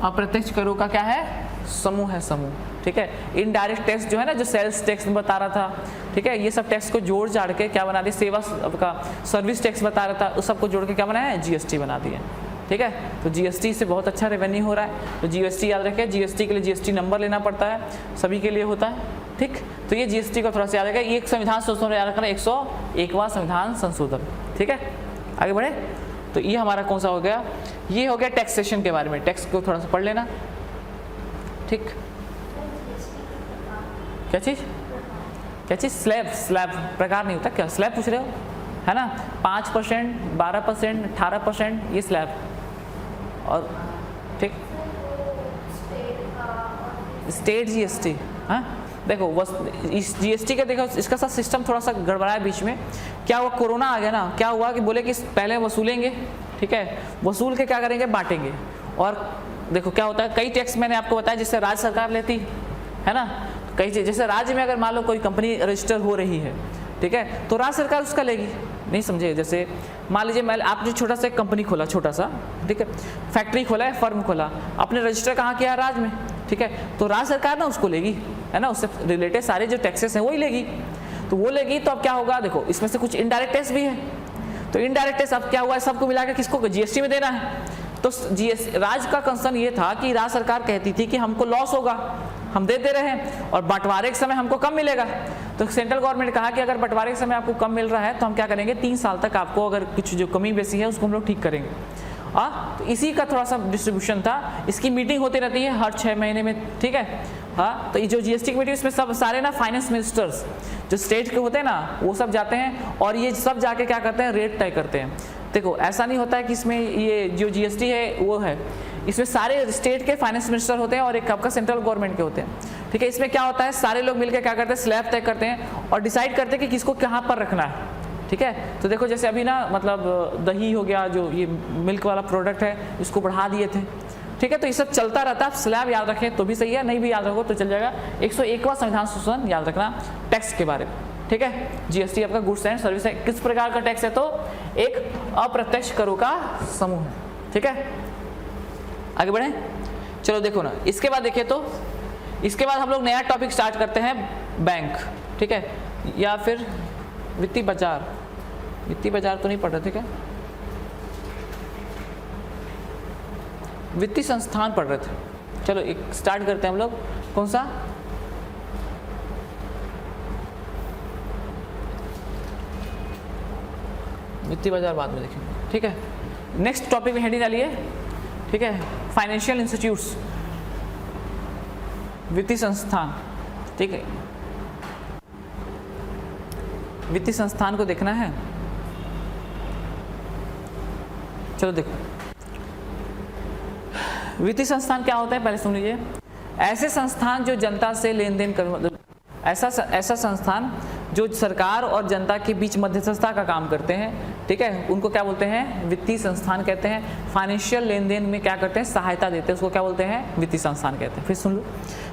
अप्रत्यक्ष करों का क्या है, समूह है, समूह, ठीक है। इनडायरेक्ट टैक्स जो है ना, जो सेल्स टैक्स में बता रहा था, ठीक है, ये सब टैक्स को जोड़ जाड़ के क्या बना दिया, सेवा का सर्विस टैक्स बता रहा था, उस सबको जोड़ के क्या बनाया है, जीएसटी बना दिया, ठीक है। तो जीएसटी से बहुत अच्छा रेवेन्यू हो रहा है। तो जीएसटी याद रखें, जीएसटी के लिए जीएसटी नंबर लेना पड़ता है, सभी के लिए होता है, ठीक। तो ये जीएसटी को थोड़ा सा याद रखें, ये एक संविधान संशोधन याद रखना, 101वां संविधान संशोधन, ठीक है। आगे बढ़े, तो ये हमारा कौन सा हो गया, ये हो गया टैक्सेशन के बारे में, टैक्स को थोड़ा सा पढ़ लेना, ठीक। क्या चीज़, स्लैब प्रकार नहीं होता क्या, स्लैब पूछ रहे हो, है ना, 5%, 12%, 18%, ये स्लैब, और ठीक स्टेट जीएसटी, हाँ देखो इस जीएसटी का देखो, इसका सा सिस्टम थोड़ा सा गड़बड़ा है बीच में। क्या हुआ, कोरोना आ गया ना, क्या हुआ कि बोले कि पहले वसूलेंगे, ठीक है, वसूल के क्या करेंगे, बांटेंगे, और देखो क्या होता है, कई टैक्स मैंने आपको बताया जिससे राज्य सरकार लेती है ना, कई चीज, जैसे राज्य में अगर मान लो कोई कंपनी रजिस्टर हो रही है, ठीक है, तो राज्य सरकार उसका लेगी। नहीं समझे, जैसे मान लीजिए मैं आपने छोटा सा एक कंपनी खोला, छोटा सा, ठीक है, फैक्ट्री खोला है, फर्म खोला, आपने रजिस्टर कहाँ किया, राज्य में, ठीक है, तो राज्य सरकार ना उसको लेगी, है ना, उससे रिलेटेड सारे जो टैक्सेस हैं वही लेगी। तो वो लेगी तो अब क्या होगा, देखो इसमें से कुछ इनडायरेक्ट टैक्स भी है, तो इनडायरेक्ट टैक्स अब क्या हुआ है, सबको मिलाकर किसको, जीएसटी में देना है। तो जीएसटी राज्य का कंसर्न ये था कि राज्य सरकार कहती थी कि हमको लॉस होगा, हम देते रहे और बंटवारे के समय हमको कम मिलेगा। तो सेंट्रल गवर्नमेंट कहा कि अगर बंटवारे के समय आपको कम मिल रहा है तो हम क्या करेंगे, 3 साल तक आपको अगर कुछ जो कमी बेसी है उसको हम लोग ठीक करेंगे। तो इसी का थोड़ा सा डिस्ट्रीब्यूशन था। इसकी मीटिंग होती रहती है हर 6 महीने में, ठीक है। हाँ, तो ये जो जीएसटी की मीटिंग, इसमें सब सारे ना फाइनेंस मिनिस्टर्स जो स्टेट के होते हैं ना, वो सब जाते हैं और ये सब जाके क्या करते हैं, रेट तय करते हैं। देखो ऐसा नहीं होता है कि इसमें ये जो जीएसटी है वो है, इसमें सारे स्टेट के फाइनेंस मिनिस्टर होते हैं और एक आपका सेंट्रल गवर्नमेंट के होते हैं, ठीक है। इसमें क्या होता है, सारे लोग मिलकर क्या करते हैं, स्लैब तय करते हैं और डिसाइड करते हैं कि किसको कहाँ पर रखना है, ठीक है। तो देखो जैसे अभी ना मतलब दही हो गया, जो ये मिल्क वाला प्रोडक्ट है, इसको बढ़ा दिए थे, ठीक है। तो ये सब चलता रहता है, स्लैब याद रखें तो भी सही है, नहीं भी याद रखो तो चल जाएगा। 101वां संविधान संशोधन याद रखना टैक्स के बारे में, ठीक है। जीएसटी आपका गुड्स एंड सर्विस है, किस प्रकार का टैक्स है, तो एक अप्रत्यक्ष करों का समूह है, ठीक है। आगे बढ़े, चलो देखो ना, इसके बाद देखिए तो इसके बाद हम लोग नया टॉपिक स्टार्ट करते हैं, बैंक, ठीक है, या फिर वित्तीय बाजार। वित्तीय बाजार तो नहीं पढ़ रहे थे क्या, वित्तीय संस्थान पढ़ रहे थे। चलो एक स्टार्ट करते हैं हम लोग, कौन सा, वित्तीय बाजार बाद में देखेंगे, ठीक है। नेक्स्ट टॉपिक में हेडिंग डालिए, ठीक है, फाइनेंशियल इंस्टीट्यूट्स, वित्तीय संस्थान, ठीक है। वित्तीय संस्थान को देखना है, चलो देखो वित्तीय संस्थान क्या होता है, पहले सुन लीजिए। ऐसे संस्थान जो जनता से लेन देन कर, ऐसा संस्थान जो सरकार और जनता के बीच मध्यस्थता का काम करते हैं, ठीक है, उनको क्या बोलते हैं, वित्तीय संस्थान कहते हैं। फाइनेंशियल लेन देन में क्या करते हैं, सहायता देते हैं, उसको क्या बोलते हैं, वित्तीय संस्थान कहते हैं। फिर सुन लो,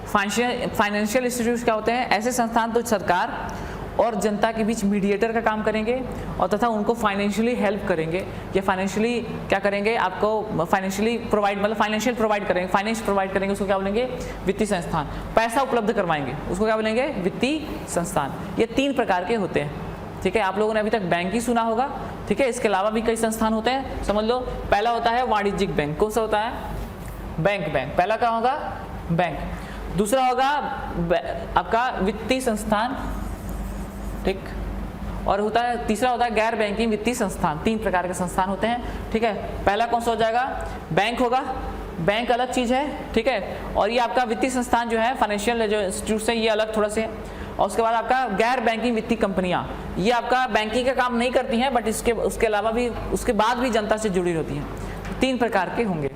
फाइनेंशियल इंस्टीट्यूट क्या होते हैं, ऐसे संस्थान जो सरकार और जनता के बीच मीडिएटर का काम करेंगे और तथा उनको फाइनेंशियली हेल्प करेंगे, या फाइनेंशियली क्या करेंगे, आपको फाइनेंशियली प्रोवाइड, मतलब फाइनेंशियल प्रोवाइड करेंगे, फाइनेंस प्रोवाइड करेंगे, उसको क्या बोलेंगे, वित्तीय संस्थान। पैसा उपलब्ध करवाएंगे, उसको क्या बोलेंगे, वित्तीय संस्थान। ये 3 प्रकार के होते हैं, ठीक है। आप लोगों ने अभी तक बैंक ही सुना होगा, ठीक है, इसके अलावा भी कई संस्थान होते हैं, समझ लो। पहला होता है वाणिज्यिक बैंक, कौन सा होता है, बैंक, पहला क्या होगा, बैंक। दूसरा होगा आपका वित्तीय संस्थान, ठीक, और होता है तीसरा होता है गैर बैंकिंग वित्तीय संस्थान। 3 प्रकार के संस्थान होते हैं, ठीक है। पहला कौन सा हो जाएगा, बैंक होगा, बैंक अलग चीज है, ठीक है। और ये आपका वित्तीय संस्थान जो है, फाइनेंशियल जो इंस्टीट्यूट है, ये अलग थोड़ा से। और उसके बाद आपका गैर बैंकिंग वित्तीय कंपनियां, ये आपका बैंकिंग का काम नहीं करती हैं, बट उसके अलावा भी, उसके बाद भी जनता से जुड़ी होती हैं। 3 प्रकार के होंगे,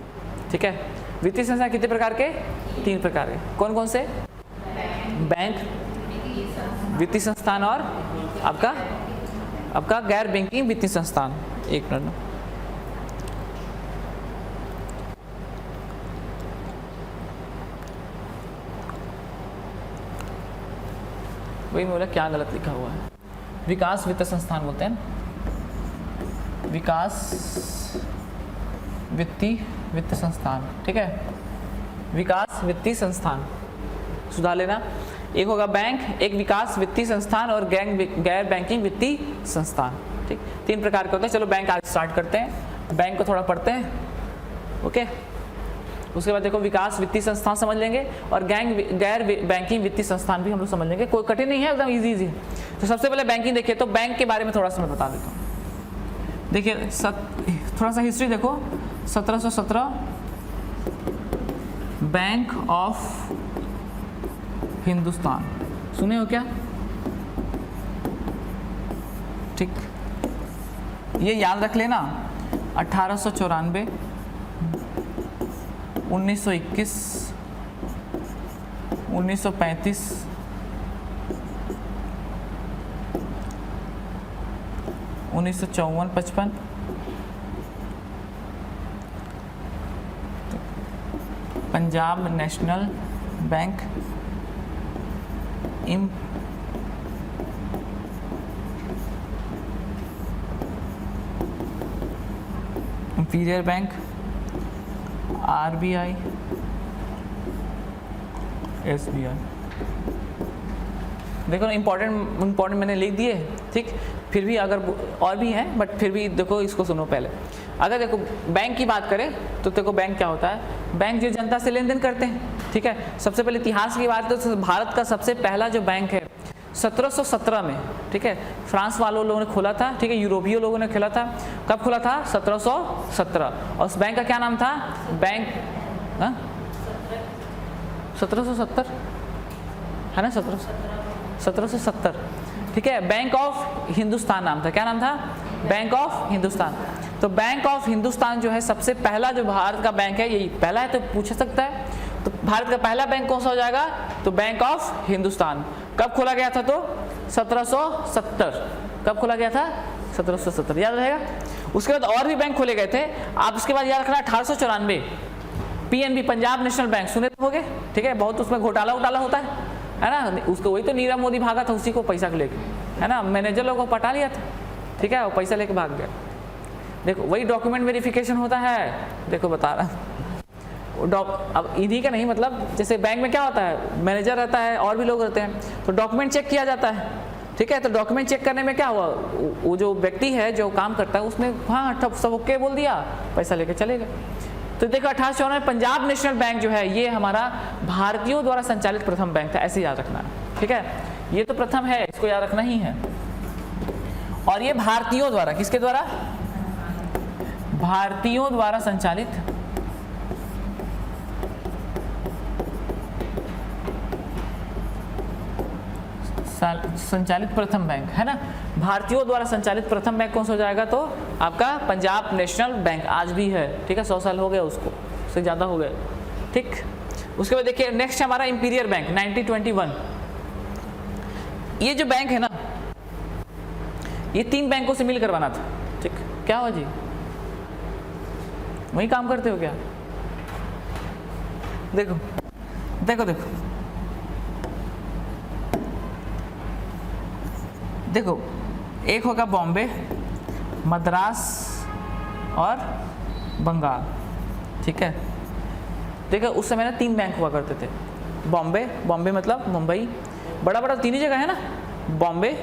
ठीक है। वित्तीय संस्थान कितने प्रकार के, 3 प्रकार के, कौन कौन से, बैंक, वित्तीय संस्थान और आपका गैर बैंकिंग वित्तीय संस्थान। एक मिनट, वही बोला क्या गलत लिखा हुआ है, विकास वित्त संस्थान बोलते हैं, विकास वित्त संस्थान, ठीक है, विकास वित्तीय संस्थान, सुधार लेना। एक होगा बैंक, एक विकास वित्तीय संस्थान और गैर बैंकिंग वित्तीय संस्थान, ठीक, 3 प्रकार के होते हैं। चलो बैंक आज स्टार्ट करते हैं, बैंक को थोड़ा पढ़ते हैं, ओके। उसके बाद देखो विकास वित्तीय संस्थान समझ लेंगे और गैर बैंकिंग वित्तीय संस्थान भी हम लोग समझ लेंगे, कोई कठिन नहीं है, एकदम इजी। तो सबसे पहले बैंकिंग देखिए, तो बैंक के बारे में थोड़ा सा मैं बता देता हूँ। देखिए थोड़ा सा हिस्ट्री देखो, 1717 बैंक ऑफ हिंदुस्तान, सुने हो क्या, ठीक, ये याद रख लेना। 1894, 1921, 1935, 1954, 55, Punjab national bank, imperial bank, RBI, SBI. देखो इंपॉर्टेंट मैंने लिख दिए, ठीक। फिर भी अगर और भी हैं बट फिर भी देखो इसको सुनो पहले। अगर देखो बैंक की बात करें तो देखो बैंक क्या होता है, बैंक जो जनता से लेन देन करते हैं, ठीक है। सबसे पहले इतिहास की बात तो भारत का सबसे पहला जो बैंक है 1717 में, ठीक है, फ्रांस वालों लोगों ने खोला था, ठीक है, यूरोपीय लोगों ने खोला था। कब खोला था? 1717। और उस बैंक का क्या नाम था? बैंक 1770 है ना, 1770, ठीक है। बैंक ऑफ हिंदुस्तान नाम था। क्या नाम था? Bank of Hindustan. तो बैंक ऑफ हिंदुस्तान जो है सबसे पहला जो भारत का बैंक है, यही पहला है तो पूछ सकता है। तो भारत का पहला बैंक कौन सा हो जाएगा? तो बैंक ऑफ हिंदुस्तान। कब खोला गया था? तो 1770। कब खोला गया था? 1770, याद रहेगा। उसके बाद और भी बैंक खोले गए थे। आप उसके बाद याद रखना 1894 पीएनबी, पंजाब नेशनल बैंक, सुने तो होगे, ठीक है। बहुत उसमें घोटाला होता है ना। उसको वही तो नीरव मोदी भागा था उसी को पैसा को लेके, है ना। मैनेजर लोगों को पटा लिया था, ठीक है, वो पैसा लेके भाग गया। देखो वही डॉक्यूमेंट वेरिफिकेशन होता है। देखो बता रहा, अब इन्हीं का नहीं, मतलब जैसे बैंक में क्या होता है, मैनेजर रहता है और भी लोग रहते हैं, तो डॉक्यूमेंट चेक किया जाता है, ठीक है। तो डॉक्यूमेंट चेक करने में क्या हुआ, वो जो व्यक्ति है जो काम करता है उसने हाँ सब ओके बोल दिया, पैसा लेके चले गए। तो देखो 1894 पंजाब नेशनल बैंक जो है ये हमारा भारतीयों द्वारा संचालित प्रथम बैंक था, ऐसे याद रखना, ठीक है। ये तो प्रथम है, इसको याद रखना ही है। और ये भारतीयों द्वारा, किसके द्वारा? भारतीयों द्वारा संचालित प्रथम बैंक, है ना। भारतीयों द्वारा संचालित प्रथम बैंक कौन सा हो जाएगा? तो आपका पंजाब नेशनल बैंक आज भी है, ठीक है। 100 साल हो गए उसको, उससे ज़्यादा हो गए, ठीक। उसके बाद देखिए नेक्स्ट हमारा इंपीरियल बैंक 1921। ये जो बैंक है ना, ये 3 बैंकों से मिल करवाना था, ठीक। क्या हुआ जी, वही काम करते हो क्या? देखो देखो देखो देखो, एक होगा बॉम्बे, मद्रास और बंगाल, ठीक है। देखो उस समय ना 3 बैंक हुआ करते थे। बॉम्बे मतलब मुंबई, बड़ा बड़ा 3 ही जगह है ना, बॉम्बे,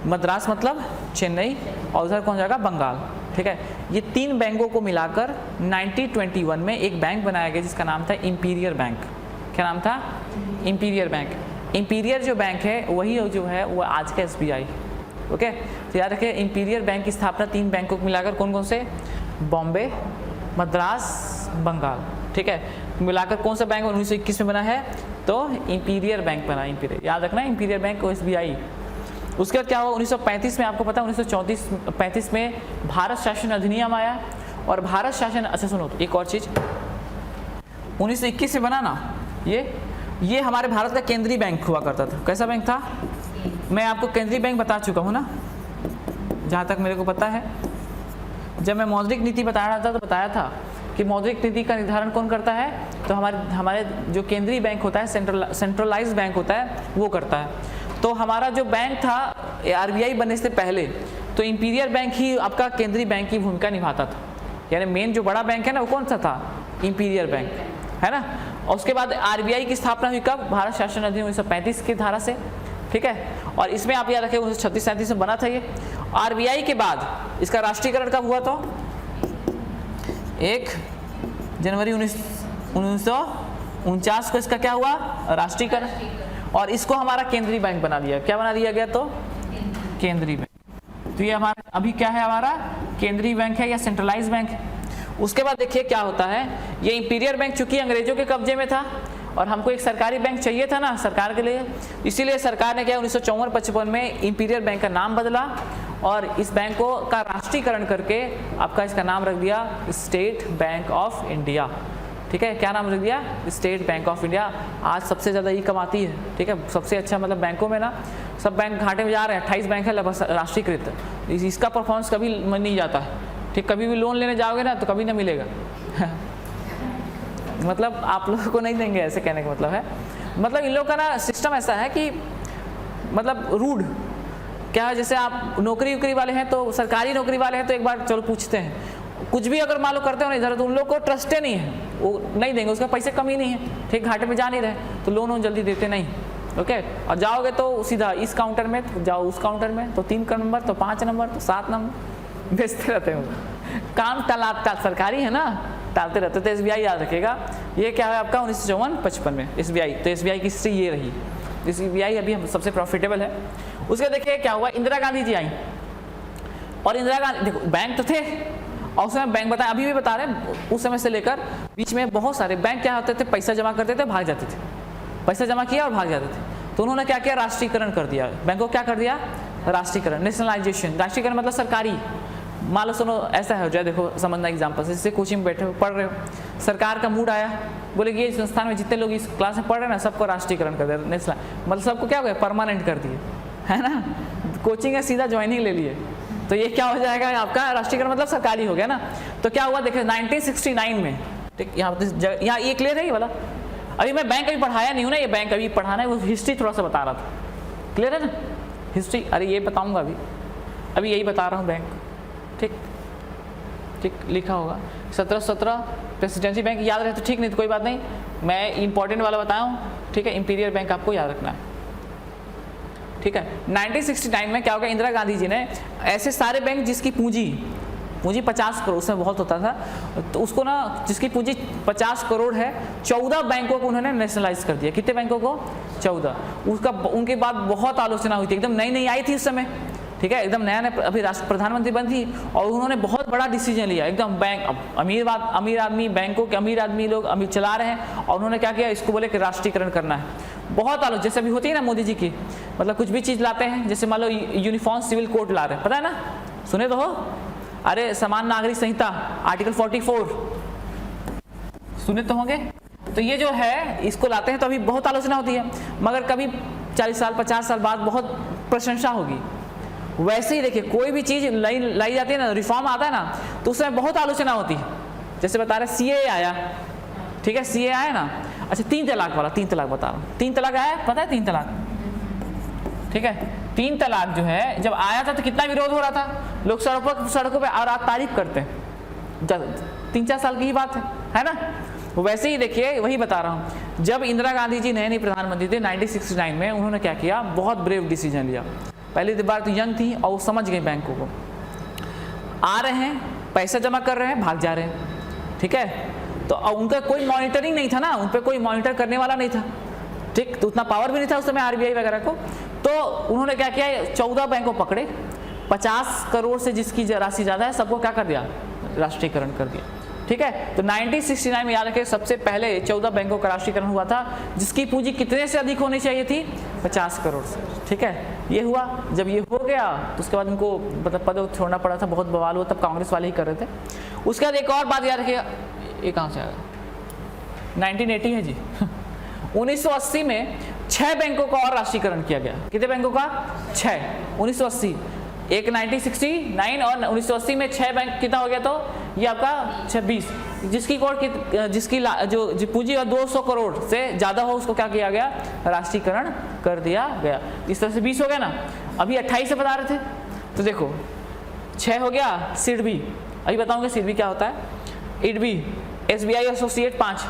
मद्रास मतलब चेन्नई, और उधर कौन जाएगा? बंगाल, ठीक है। ये 3 बैंकों को मिलाकर 1921 में एक बैंक बनाया गया जिसका नाम था इंपीरियल बैंक। क्या नाम था? Imperial bank. इंपीरियल जो बैंक है वही जो है वो आज का एसबीआई, ओके। तो याद रखिए इंपीरियल बैंक की स्थापना 3 बैंकों को मिलाकर कौन कौन से? बॉम्बे, मद्रास, बंगाल, ठीक है, मिलाकर कौन सा बैंक 1921 में बना है? तो इंपीरियल बैंक बना। इंपीरियल याद रखना, इंपीरियल बैंक को एसबीआई। उसके बाद क्या हुआ 1935 में? आपको पता है 1935 में भारत शासन अधिनियम आया। और भारत शासन, अच्छा सुनो एक और चीज़, 1921 से बना ना ये हमारे भारत का केंद्रीय बैंक हुआ करता था। कैसा बैंक था? मैं आपको केंद्रीय बैंक बता चुका हूँ ना, जहाँ तक मेरे को पता है। जब मैं मौद्रिक नीति बता रहा था तो बताया था कि मौद्रिक नीति का निर्धारण कौन करता है? तो हमारे जो केंद्रीय बैंक होता है, सेंट्रलाइज्ड बैंक होता है, वो करता है। तो हमारा जो बैंक था आरबीआई बनने से पहले, तो इंपीरियल बैंक ही आपका केंद्रीय बैंक की भूमिका निभाता था। यानी मेन जो बड़ा बैंक है ना वो कौन सा था? इंपीरियल बैंक, है ना। और उसके बाद आरबीआई की स्थापना हुई कब? भारत शासन अधिनियम 1935 की धारा से, ठीक है। और इसमें आप याद रखें 1936-37 में बना था ये। आरबीआई के बाद इसका राष्ट्रीयकरण कब हुआ? तो 1 जनवरी 1949 को इसका क्या हुआ? राष्ट्रीयकरण। और इसको हमारा केंद्रीय बैंक बना दिया। क्या बना दिया गया? तो केंद्रीय बैंक। तो ये हमारा अभी क्या है? हमारा केंद्रीय बैंक है या सेंट्रलाइज बैंक है। उसके बाद देखिए क्या होता है, ये इंपीरियल बैंक चूंकि अंग्रेजों के कब्जे में था और हमको एक सरकारी बैंक चाहिए था ना सरकार के लिए, इसीलिए सरकार ने क्या 1954-55 में इंपीरियल बैंक का नाम बदला और इस बैंक को का राष्ट्रीयकरण करके आपका इसका नाम रख दिया स्टेट बैंक ऑफ इंडिया, ठीक है। क्या नाम रख दिया? State bank of India. आज सबसे ज़्यादा ये कमाती है, ठीक है। सबसे अच्छा मतलब बैंकों में ना सब बैंक घाटे में जा रहे हैं। 28 बैंक है लगभग राष्ट्रीयकृत, इसका परफॉर्मेंस कभी नहीं जाता है, ठीक। कभी भी लोन लेने जाओगे ना तो कभी ना मिलेगा मतलब आप लोगों को नहीं देंगे, ऐसे कहने का मतलब है, मतलब इन लोगों का ना सिस्टम ऐसा है कि मतलब रूड क्या है, जैसे आप नौकरी वोकरी वाले हैं तो सरकारी नौकरी वाले हैं तो एक बार चलो पूछते हैं, कुछ भी अगर मान लो करते हो ना इधर, तो उन लोग को ट्रस्ट नहीं है, वो नहीं देंगे, उसका पैसे कम ही नहीं है, ठीक, घाटे में जा नहीं रहे तो लोन वोन जल्दी देते नहीं, ओके। और जाओगे तो सीधा इस काउंटर में तो जाओ, उस काउंटर में तो 3 नंबर तो 5 नंबर तो 7 नंबर बेचते रहते हो, काम टाल सरकारी है ना, टालते रहते। तो SBI याद रखिएगा, ये क्या है आपका 1954-55 में SBI, तो SBI की हिस्ट्री ये रही, SBI अभी हम सबसे प्रॉफिटेबल है। उसके देखिए क्या हुआ, इंदिरा गांधी जी आई, और इंदिरा गांधी देखो बैंक तो थे, और उस समय बैंक बताए, अभी भी बता रहे हैं, उस समय से लेकर बीच में बहुत सारे बैंक क्या होते थे, पैसा जमा करते थे भाग जाते थे, पैसा जमा किया और भाग जाते थे, तो उन्होंने क्या किया, राष्ट्रीयकरण कर दिया, बैंकों को क्या कर दिया, राष्ट्रीयकरण, नेशनलाइजेशन। राष्ट्रीयकरण मतलब सरकारी, मान लो सुनो ऐसा है हो जाए, देखो समझना एग्जाम्पल से, जैसे कोचिंग में बैठे हो पढ़ रहे हो, सरकार का मूड आया, बोले कि ये संस्थान में जितने लोग इस क्लास में पढ़ रहे हैं ना सबको राष्ट्रीयकरण कर दिया, नेशनल मतलब सबको क्या हो गया, परमानेंट कर दिए, है ना, कोचिंग है सीधा ज्वाइनिंग ले लिए, तो ये क्या हो जाएगा आपका राष्ट्रीयकरण मतलब सरकारी हो गया ना। तो क्या हुआ देखिए 1969 में, ठीक, यहाँ ये क्लियर है ये वाला, अभी मैं बैंक अभी पढ़ाया नहीं हूँ ना, ये बैंक अभी पढ़ाना है, वो हिस्ट्री थोड़ा सा बता रहा था, क्लियर है ना हिस्ट्री, अरे ये बताऊँगा अभी यही बता रहा हूँ बैंक, ठीक ठीक लिखा होगा 1717 प्रेसिडेंसी बैंक, याद रहे तो ठीक, नहीं तो कोई बात नहीं, मैं इंपॉर्टेंट वाला बताया हूँ, ठीक है, इंपीरियल बैंक आपको याद रखना है, ठीक है। 1969 में क्या हो गया, इंदिरा गांधी जी ने ऐसे सारे बैंक जिसकी पूंजी 50 करोड़, उसमें बहुत होता था, तो उसको ना जिसकी पूंजी 50 करोड़ है, 14 बैंकों को उन्होंने नेशनलाइज कर दिया। कितने बैंकों को? 14। उसका उनके बाद बहुत आलोचना हुई थी, एकदम नई आई थी उस समय, ठीक है, एकदम नया अभी राष्ट्र प्रधानमंत्री बनी थी, और उन्होंने बहुत बड़ा डिसीजन लिया, एकदम बैंक अमीर आदमी, बैंकों के अमीर आदमी लोग अमीर चला रहे हैं, और उन्होंने क्या किया, इसको बोले कि राष्ट्रीयकरण करना है। बहुत आलोचना, जैसे अभी होती है ना मोदी जी की, मतलब कुछ भी चीज़ लाते हैं, जैसे मान लो यूनिफॉर्म सिविल कोड ला रहे हैं, पता है ना, सुने तो हो, अरे समान नागरिक संहिता आर्टिकल 44 सुने तो होंगे। तो ये जो है इसको लाते हैं तो अभी बहुत आलोचना होती है, मगर कभी 40 साल 50 साल बाद बहुत प्रशंसा होगी। वैसे ही देखिए कोई भी चीज़ लाई जाती है ना, रिफॉर्म आता है ना, तो उसमें बहुत आलोचना होती है। जैसे बता रहे CAA आया, ठीक है, CAA आया ना, अच्छा 3 तलाक वाला, 3 तलाक बता रहा हूँ, 3 तलाक आया, पता है 3 तलाक, ठीक है, 3 तलाक जो है जब आया था तो कितना विरोध हो रहा था, लोग सड़कों पे और आज तारीफ करते हैं, 3-4 साल की ही बात है ना। वैसे ही देखिए वही बता रहा हूँ, जब इंदिरा गांधी जी नए प्रधानमंत्री थे 1969 में, उन्होंने क्या किया, बहुत ब्रेव डिसीजन लिया। पहली बार तो यंग थी और वो समझ गए बैंकों को, आ रहे हैं पैसा जमा कर रहे हैं भाग जा रहे हैं, ठीक है, तो उनका कोई मॉनिटरिंग नहीं था ना, उन पर कोई मॉनिटर करने वाला नहीं था, ठीक, तो उतना पावर भी नहीं था उस समय RBI वगैरह को। तो उन्होंने क्या किया, 14 बैंकों पकड़े, 50 करोड़ से जिसकी राशि ज़्यादा है सबको क्या कर दिया, राष्ट्रीयकरण कर दिया, ठीक है। तो 1969 में याद रखें सबसे पहले 14 बैंकों का राष्ट्रीयकरण हुआ था, जिसकी पूंजी कितने से अधिक होनी चाहिए थी, 50 करोड़ से, ठीक है। ये हुआ, जब ये हो गया तो उसके बाद उनको मतलब पद छोड़ना पड़ा था, बहुत बवाल हुआ, तब कांग्रेस वाले ही कर रहे थे। उसके बाद एक और बात याद रखिएगा, ये कहाँ से आया, 1980 है जी 1980 में 6 बैंकों का और राष्ट्रीयकरण किया गया। कितने बैंकों का? 6, 1980, एक 1969 और 1980 में 6 बैंक, कितना हो गया, तो ये आपका 26, जिसकी जो पूंजी 200 करोड़ से ज़्यादा हो उसको क्या किया गया, राष्ट्रीयकरण कर दिया गया। इस तरह से 20 हो गया ना, अभी 28 से बता रहे थे, तो देखो 6 हो गया, SIDBI, अभी बताऊंगे SIDBI क्या होता है, IDBI, SBI एसोसिएट 5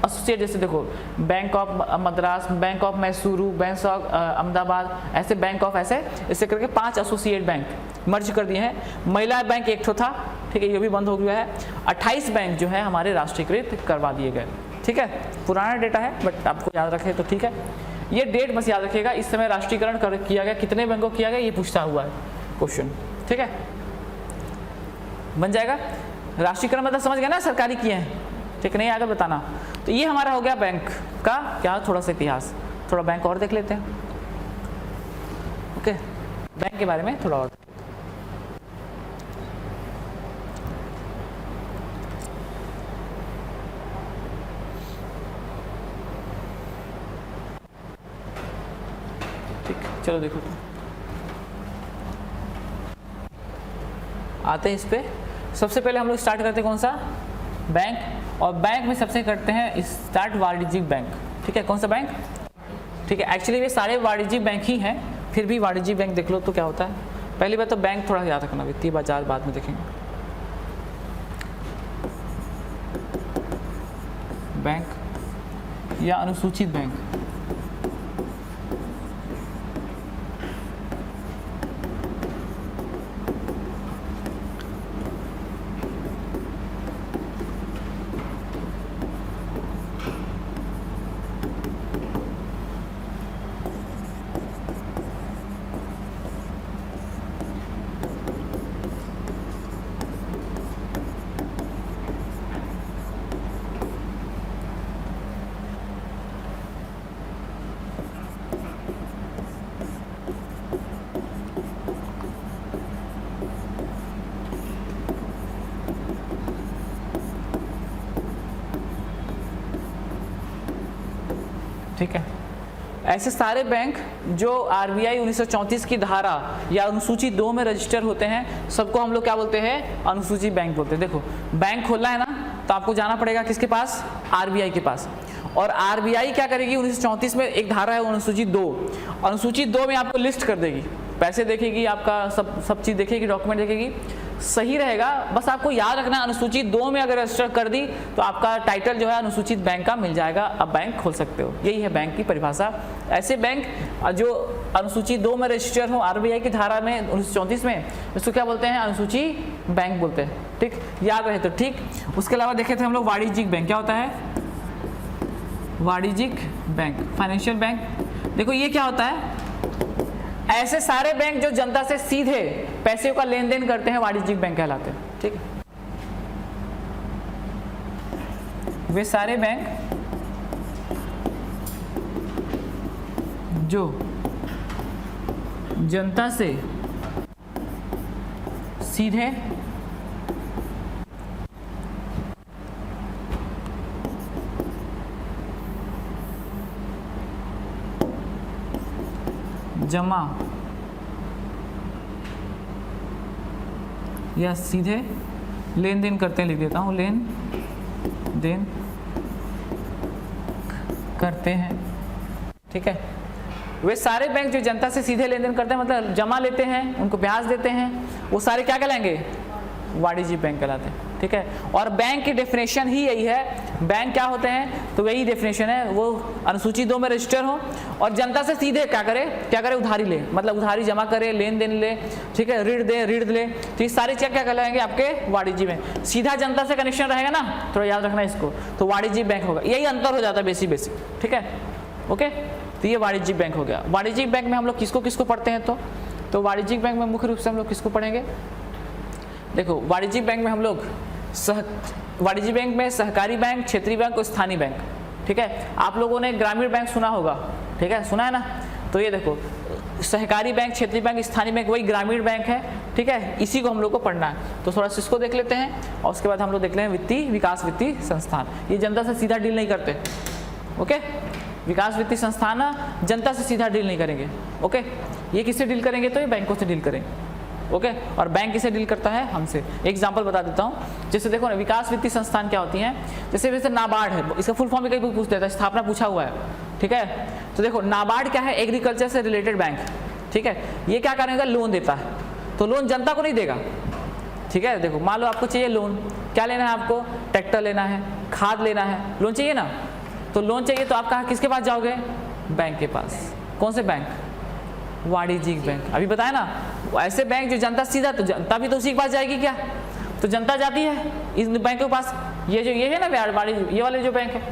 एसोसिएट, जैसे देखो bank of Madras, bank of Mysuru, bank of Ahmedabad, ऐसे बैंक ऑफ ऐसे करके 5 एसोसिएट बैंक मर्ज कर दिए हैं। महिला बैंक एक ठो था, ठीक है, ये भी बंद हो गया है। 28 बैंक जो है हमारे राष्ट्रीयकृत करवा दिए गए, ठीक है, पुराना डेटा है बट आपको याद रखे तो ठीक है। ये डेट बस याद रखिएगा, इस समय राष्ट्रीयकरण किया गया, कितने बैंकों किया गया, ये पूछता हुआ है क्वेश्चन, ठीक है, बन जाएगा। राष्ट्रीयकरण मतलब समझ गए ना, सरकारी किए हैं, ठीक नहीं, आगे बताना। तो ये हमारा हो गया बैंक का क्या, थोड़ा सा इतिहास, थोड़ा बैंक और देख लेते हैं, ओके, बैंक के बारे में थोड़ा और। ठीक, चलो देखो आते हैं इस पे। सबसे पहले हम लोग स्टार्ट करते हैं कौन सा, बैंक और बैंक में सबसे करते हैं स्टार्ट वाणिज्यिक बैंक, ठीक है। कौन सा बैंक? ठीक है, एक्चुअली ये सारे वाणिज्यिक बैंक ही हैं, फिर भी वाणिज्यिक बैंक देख लो तो क्या होता है। पहली बात तो बैंक थोड़ा याद रखना, वित्तीय बाजार बाद में देखेंगे। बैंक या अनुसूचित बैंक, ठीक है। ऐसे सारे बैंक जो आरबीआई 1934 की धारा या अनुसूची 2 में रजिस्टर होते हैं, सबको हम लोग क्या बोलते हैं? अनुसूची बैंक बोलते हैं। देखो बैंक खोलना है ना, तो आपको जाना पड़ेगा किसके पास? आरबीआई के पास। और आरबीआई क्या करेगी? 1934 में एक धारा है अनुसूची 2, अनुसूची 2 में आपको लिस्ट कर देगी, पैसे देखेगी, आपका सब चीज़ देखेगी, डॉक्यूमेंट देखेगी, सही रहेगा। बस आपको याद रखना अनुसूची 2 में अगर रजिस्टर कर दी तो आपका टाइटल जो है अनुसूचित बैंक का मिल जाएगा, अब बैंक खोल सकते हो। यही है बैंक की परिभाषा। ऐसे बैंक जो अनुसूची 2 में रजिस्टर हो आरबीआई की धारा में 1934 में, इसको क्या बोलते हैं? अनुसूची बैंक बोलते हैं। ठीक, याद रहे तो ठीक। उसके अलावा देखे थे हम लोग वाणिज्यिक बैंक। क्या होता है? वाणिज्यिक बैंक, फाइनेंशियल बैंक। देखो ये क्या होता है? ऐसे सारे बैंक जो जनता से सीधे पैसे का लेन देन करते हैं वाणिज्यिक बैंक कहलाते हैं। ठीक है, वे सारे बैंक जो जनता से सीधे जमा या सीधे लेन देन करते हैं, लिख देता हूं, लेन देन करते हैं। ठीक है, वे सारे बैंक जो जनता से सीधे लेन देन करते हैं, मतलब जमा लेते हैं, उनको ब्याज देते हैं, वो सारे क्या कहलाएंगे? वाणिज्यिक बैंक कहलाते हैं। ठीक है, और बैंक की डेफिनेशन ही यही है। बैंक क्या होते हैं? तो यही डेफिनेशन है, वो अनुसूची 2 में रजिस्टर हो और जनता से सीधे क्या करे? उधारी ले, मतलब उधारी जमा करे, लेन देन ले, ठीक है, ऋण ले। तो ये सारे चेक क्या कहलाएंगे? आपके वाणिज्यिक बैंक। सीधा जनता से कनेक्शन रहेगा ना, थोड़ा याद रखना इसको, तो वाणिज्यिक बैंक होगा। यही अंतर हो जाता है बेसिक। ठीक है, ओके। तो ये वाणिज्यिक बैंक हो गया। वाणिज्यिक बैंक में हम लोग किसको किसको पढ़ते हैं? तो वाणिज्यिक बैंक में मुख्य रूप से हम लोग किसको पढ़ेंगे? देखो वाणिज्यिक बैंक में हम लोग वाणिज्यिक बैंक में सहकारी बैंक, क्षेत्रीय बैंक और स्थानीय बैंक। ठीक है, आप लोगों ने ग्रामीण बैंक सुना होगा, ठीक है, सुना है ना? तो ये देखो सहकारी बैंक, क्षेत्रीय बैंक, स्थानीय बैंक वही ग्रामीण बैंक है। ठीक है, इसी को हम लोग को पढ़ना है। तो थोड़ा सा इसको देख लेते हैं और उसके बाद हम लोग देख लें वित्तीय विकास वित्तीय संस्थान। ये जनता से सीधा डील नहीं करते। ओके, विकास वित्तीय संस्थान जनता से सीधा डील नहीं करेंगे। ओके, ये किससे डील करेंगे? तो ये बैंकों से डील करेंगे। ओके, और बैंक किसे डील करता है? हमसे। एग्जांपल बता देता हूँ, जैसे देखो ना, विकास वित्तीय संस्थान क्या होती हैं? जैसे नाबार्ड है, इसका फुल फॉर्म भी कहीं पूछ देता है, स्थापना पूछा हुआ है। ठीक है, तो देखो नाबार्ड क्या है? एग्रीकल्चर से रिलेटेड बैंक। ठीक है, ये क्या करेगा? लोन देता है। तो लोन जनता को नहीं देगा। ठीक है, देखो मान लो आपको चाहिए लोन, क्या लेना है आपको? ट्रैक्टर लेना है, खाद लेना है, लोन चाहिए ना? तो लोन चाहिए तो आप किसके पास जाओगे? बैंक के पास। कौन से बैंक? वाणिज्यिक बैंक। अभी बताया ना, ऐसे बैंक जो जनता सीधा, तो जनता भी तो उसी के पास जाएगी क्या? तो जनता जाती है इन बैंकों के पास। ये है ना वाणिज्यिक, ये वाले जो बैंक है,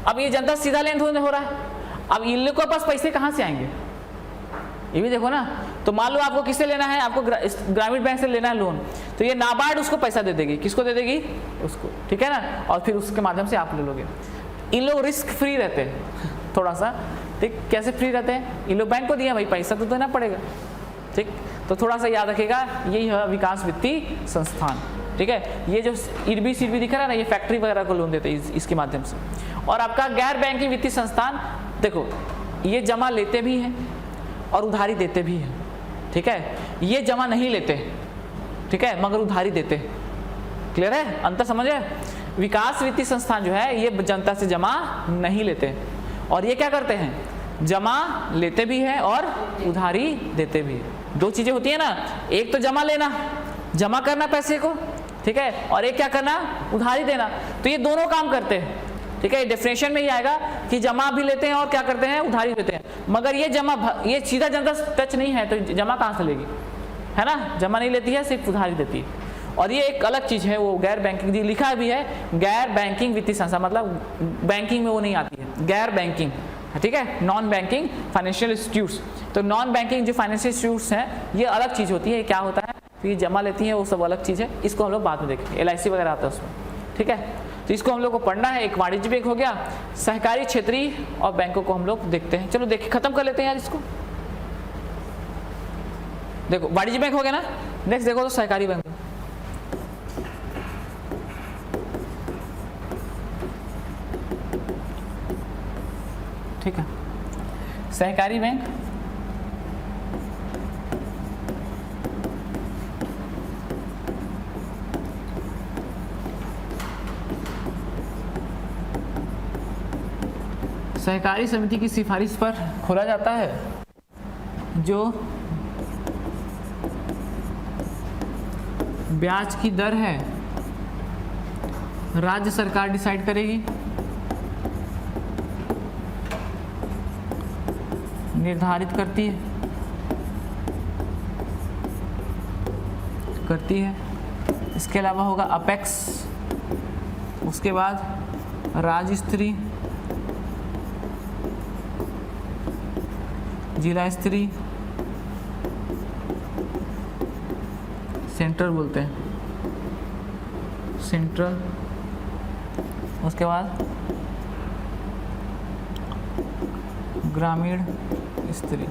अब ये जनता सीधा लेन देन हो रहा है। अब इन लोगों के पास पैसे कहाँ से आएंगे? ये भी देखो ना। तो मान लो आपको किससे लेना है? आपको ग्रामीण बैंक से लेना है लोन, तो ये नाबार्ड उसको पैसा दे देगी। किसको दे देगी? उसको। ठीक है ना, और फिर उसके माध्यम से आप ले लोगे। इन लोग रिस्क फ्री रहते हैं थोड़ा सा। ठीक, कैसे फ्री रहते हैं? इन लोग बैंक को दिया भाई, पैसा तो देना पड़ेगा। ठीक, तो थोड़ा सा याद रखिएगा, यही है विकास वित्तीय संस्थान। ठीक है, ये जो इरबी सिरबी दिख रहा है ना, ये फैक्ट्री वगैरह को लोन देते हैं इसके माध्यम से। और आपका गैर बैंकिंग वित्तीय संस्थान, देखो ये जमा लेते भी हैं और उधारी देते भी हैं। ठीक है, ये जमा नहीं लेते, ठीक है, मगर उधारी देते हैं। क्लियर है? अंतर समझ है? विकास वित्तीय संस्थान जो है ये जनता से जमा नहीं लेते, और ये क्या करते हैं, जमा लेते भी है और उधारी देते भी है। दो चीजें होती है ना, एक तो जमा लेना, जमा करना पैसे को, ठीक है, और एक क्या करना, उधारी देना। तो ये दोनों काम करते हैं, ठीक है। डेफिनेशन में ये आएगा कि जमा भी लेते हैं और क्या करते हैं, उधारी देते हैं। मगर ये जमा, ये सीधा जनता टच नहीं है, तो जमा कहाँ से लेगी, है ना, जमा नहीं लेती है, सिर्फ उधारी देती है। और ये एक अलग चीज है, वो गैर बैंकिंग लिखा भी है, गैर बैंकिंग वित्तीय संस्था, मतलब बैंकिंग में वो नहीं आती है, गैर बैंकिंग, ठीक है, नॉन बैंकिंग फाइनेंशियल इंस्टीट्यूट्स। तो नॉन बैंकिंग जो फाइनेंशियल इंस्टीट्यूट्स हैं ये अलग चीज होती है, क्या होता है, तो ये जमा लेती हैं, वो सब अलग चीज है, इसको हम लोग बाद में देखेंगे, LIC वगैरह आता है उसमें, ठीक है। तो इसको हम लोग को पढ़ना है। एक वाणिज्य बैंक हो गया, सहकारी क्षेत्रीय और बैंकों को हम लोग देखते हैं। चलो देखिए, खत्म कर लेते हैं यार इसको। देखो वाणिज्य बैंक हो गया ना, नेक्स्ट देखो तो सहकारी बैंक, ठीक है। सहकारी बैंक सहकारी समिति की सिफारिश पर खोला जाता है, जो ब्याज की दर है राज्य सरकार डिसाइड करेगी, निर्धारित करती है। इसके अलावा होगा अपेक्स, उसके बाद राज्य स्तरीय, जिला स्तरीय, सेंट्रल बोलते हैं, सेंट्रल, उसके बाद ग्रामीण स्तरीय।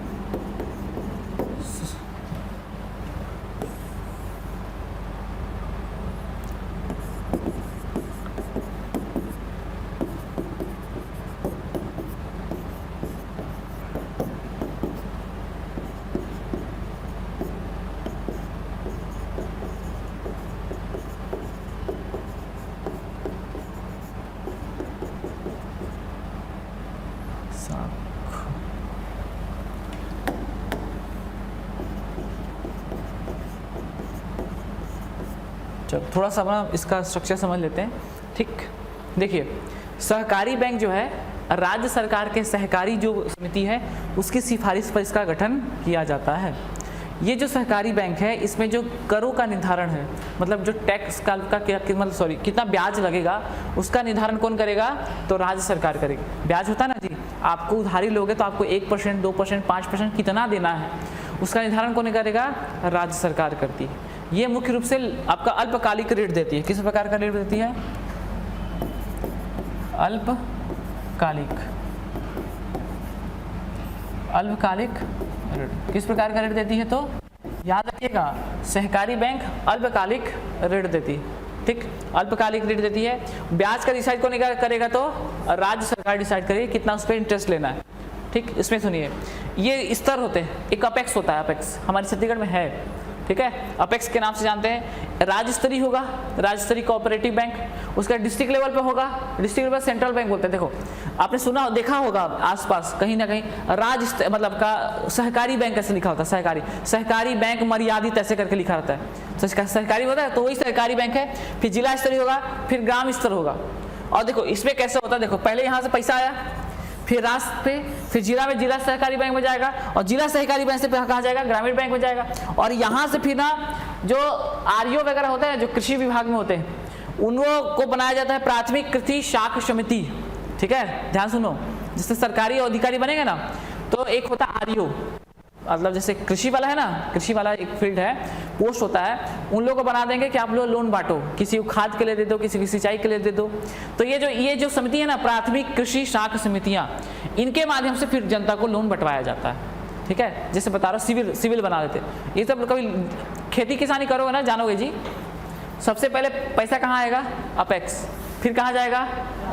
चलो थोड़ा सा अपना इसका स्ट्रक्चर समझ लेते हैं, ठीक। देखिए, सहकारी बैंक जो है राज्य सरकार के सहकारी जो समिति है उसकी सिफारिश पर इसका गठन किया जाता है। ये जो सहकारी बैंक है इसमें जो करों का निर्धारण है, मतलब जो टैक्स का मतलब सॉरी कितना ब्याज लगेगा उसका निर्धारण कौन करेगा, तो राज्य सरकार करेगी। ब्याज होता है ना जी, आपको उधारी लोगे तो आपको 1%, 2%, 5% कितना देना है, उसका निर्धारण कौन करेगा, राज्य सरकार करती है। ये मुख्य रूप से आपका अल्पकालिक ऋण देती है। किस प्रकार का ऋण देती है, अल्पकालिक ऋण। किस प्रकार का ऋण देती है, तो याद रखिएगा सहकारी बैंक अल्पकालिक ऋण देती है, ठीक, अल्पकालिक ऋण देती है। ब्याज का डिसाइड कौन करेगा, तो राज्य सरकार डिसाइड करेगी कितना उस पर इंटरेस्ट लेना है, ठीक। इसमें सुनिए, ये स्तर होते हैं, एक अपेक्स होता है, अपेक्स हमारे छत्तीसगढ़ में है, ठीक है। अपेक्स के नाम से जानते हैं। राज्य स्तरीय होगा, राज्य स्तरीय कोऑपरेटिव बैंक, उसका डिस्ट्रिक्ट लेवल पे होगा, डिस्ट्रिक्ट लेवल सेंट्रल बैंक बोलते हैं। देखो आपने सुना देखा होगा आसपास कहीं ना कहीं राज्य मतलब का सहकारी बैंक ऐसे लिखा होता है, सहकारी बैंक मर्यादित ऐसे करके लिखा रहता है, सहकारी होता है तो वही सहकारी बैंक है। फिर जिला स्तरीय होगा, फिर ग्राम स्तर होगा। और देखो इसमें कैसे होता है, देखो पहले यहाँ से पैसा आया, फिर राष्ट्र पे, फिर जिला में जिला सहकारी बैंक में जाएगा, और जिला सहकारी बैंक से कहाँ जाएगा, ग्रामीण बैंक में जाएगा। और यहाँ से फिर ना जो RO वगैरह होते हैं जो कृषि विभाग में होते हैं उनको को बनाया जाता है प्राथमिक कृषि शाख समिति, ठीक है, ध्यान सुनो। जिससे सरकारी अधिकारी बनेंगे ना, तो एक होता है RO, मतलब जैसे कृषि वाला है ना, कृषि वाला एक फील्ड है, पोस्ट होता है, उन लोगों को बना देंगे कि आप लोग लोन बांटो, किसी को खाद के लिए दे दो, किसी को सिंचाई के लिए दे दो। तो ये जो समिति है ना, प्राथमिक कृषि शाख समितियां, इनके माध्यम से फिर जनता को लोन बंटवाया जाता है, ठीक है। जैसे बता रहा हूँ सिविल बना देते। ये सब कभी खेती किसानी करोगे ना, जानोगे जी, सबसे पहले पैसा कहाँ आएगा, अपेक्स, फिर कहाँ जाएगा,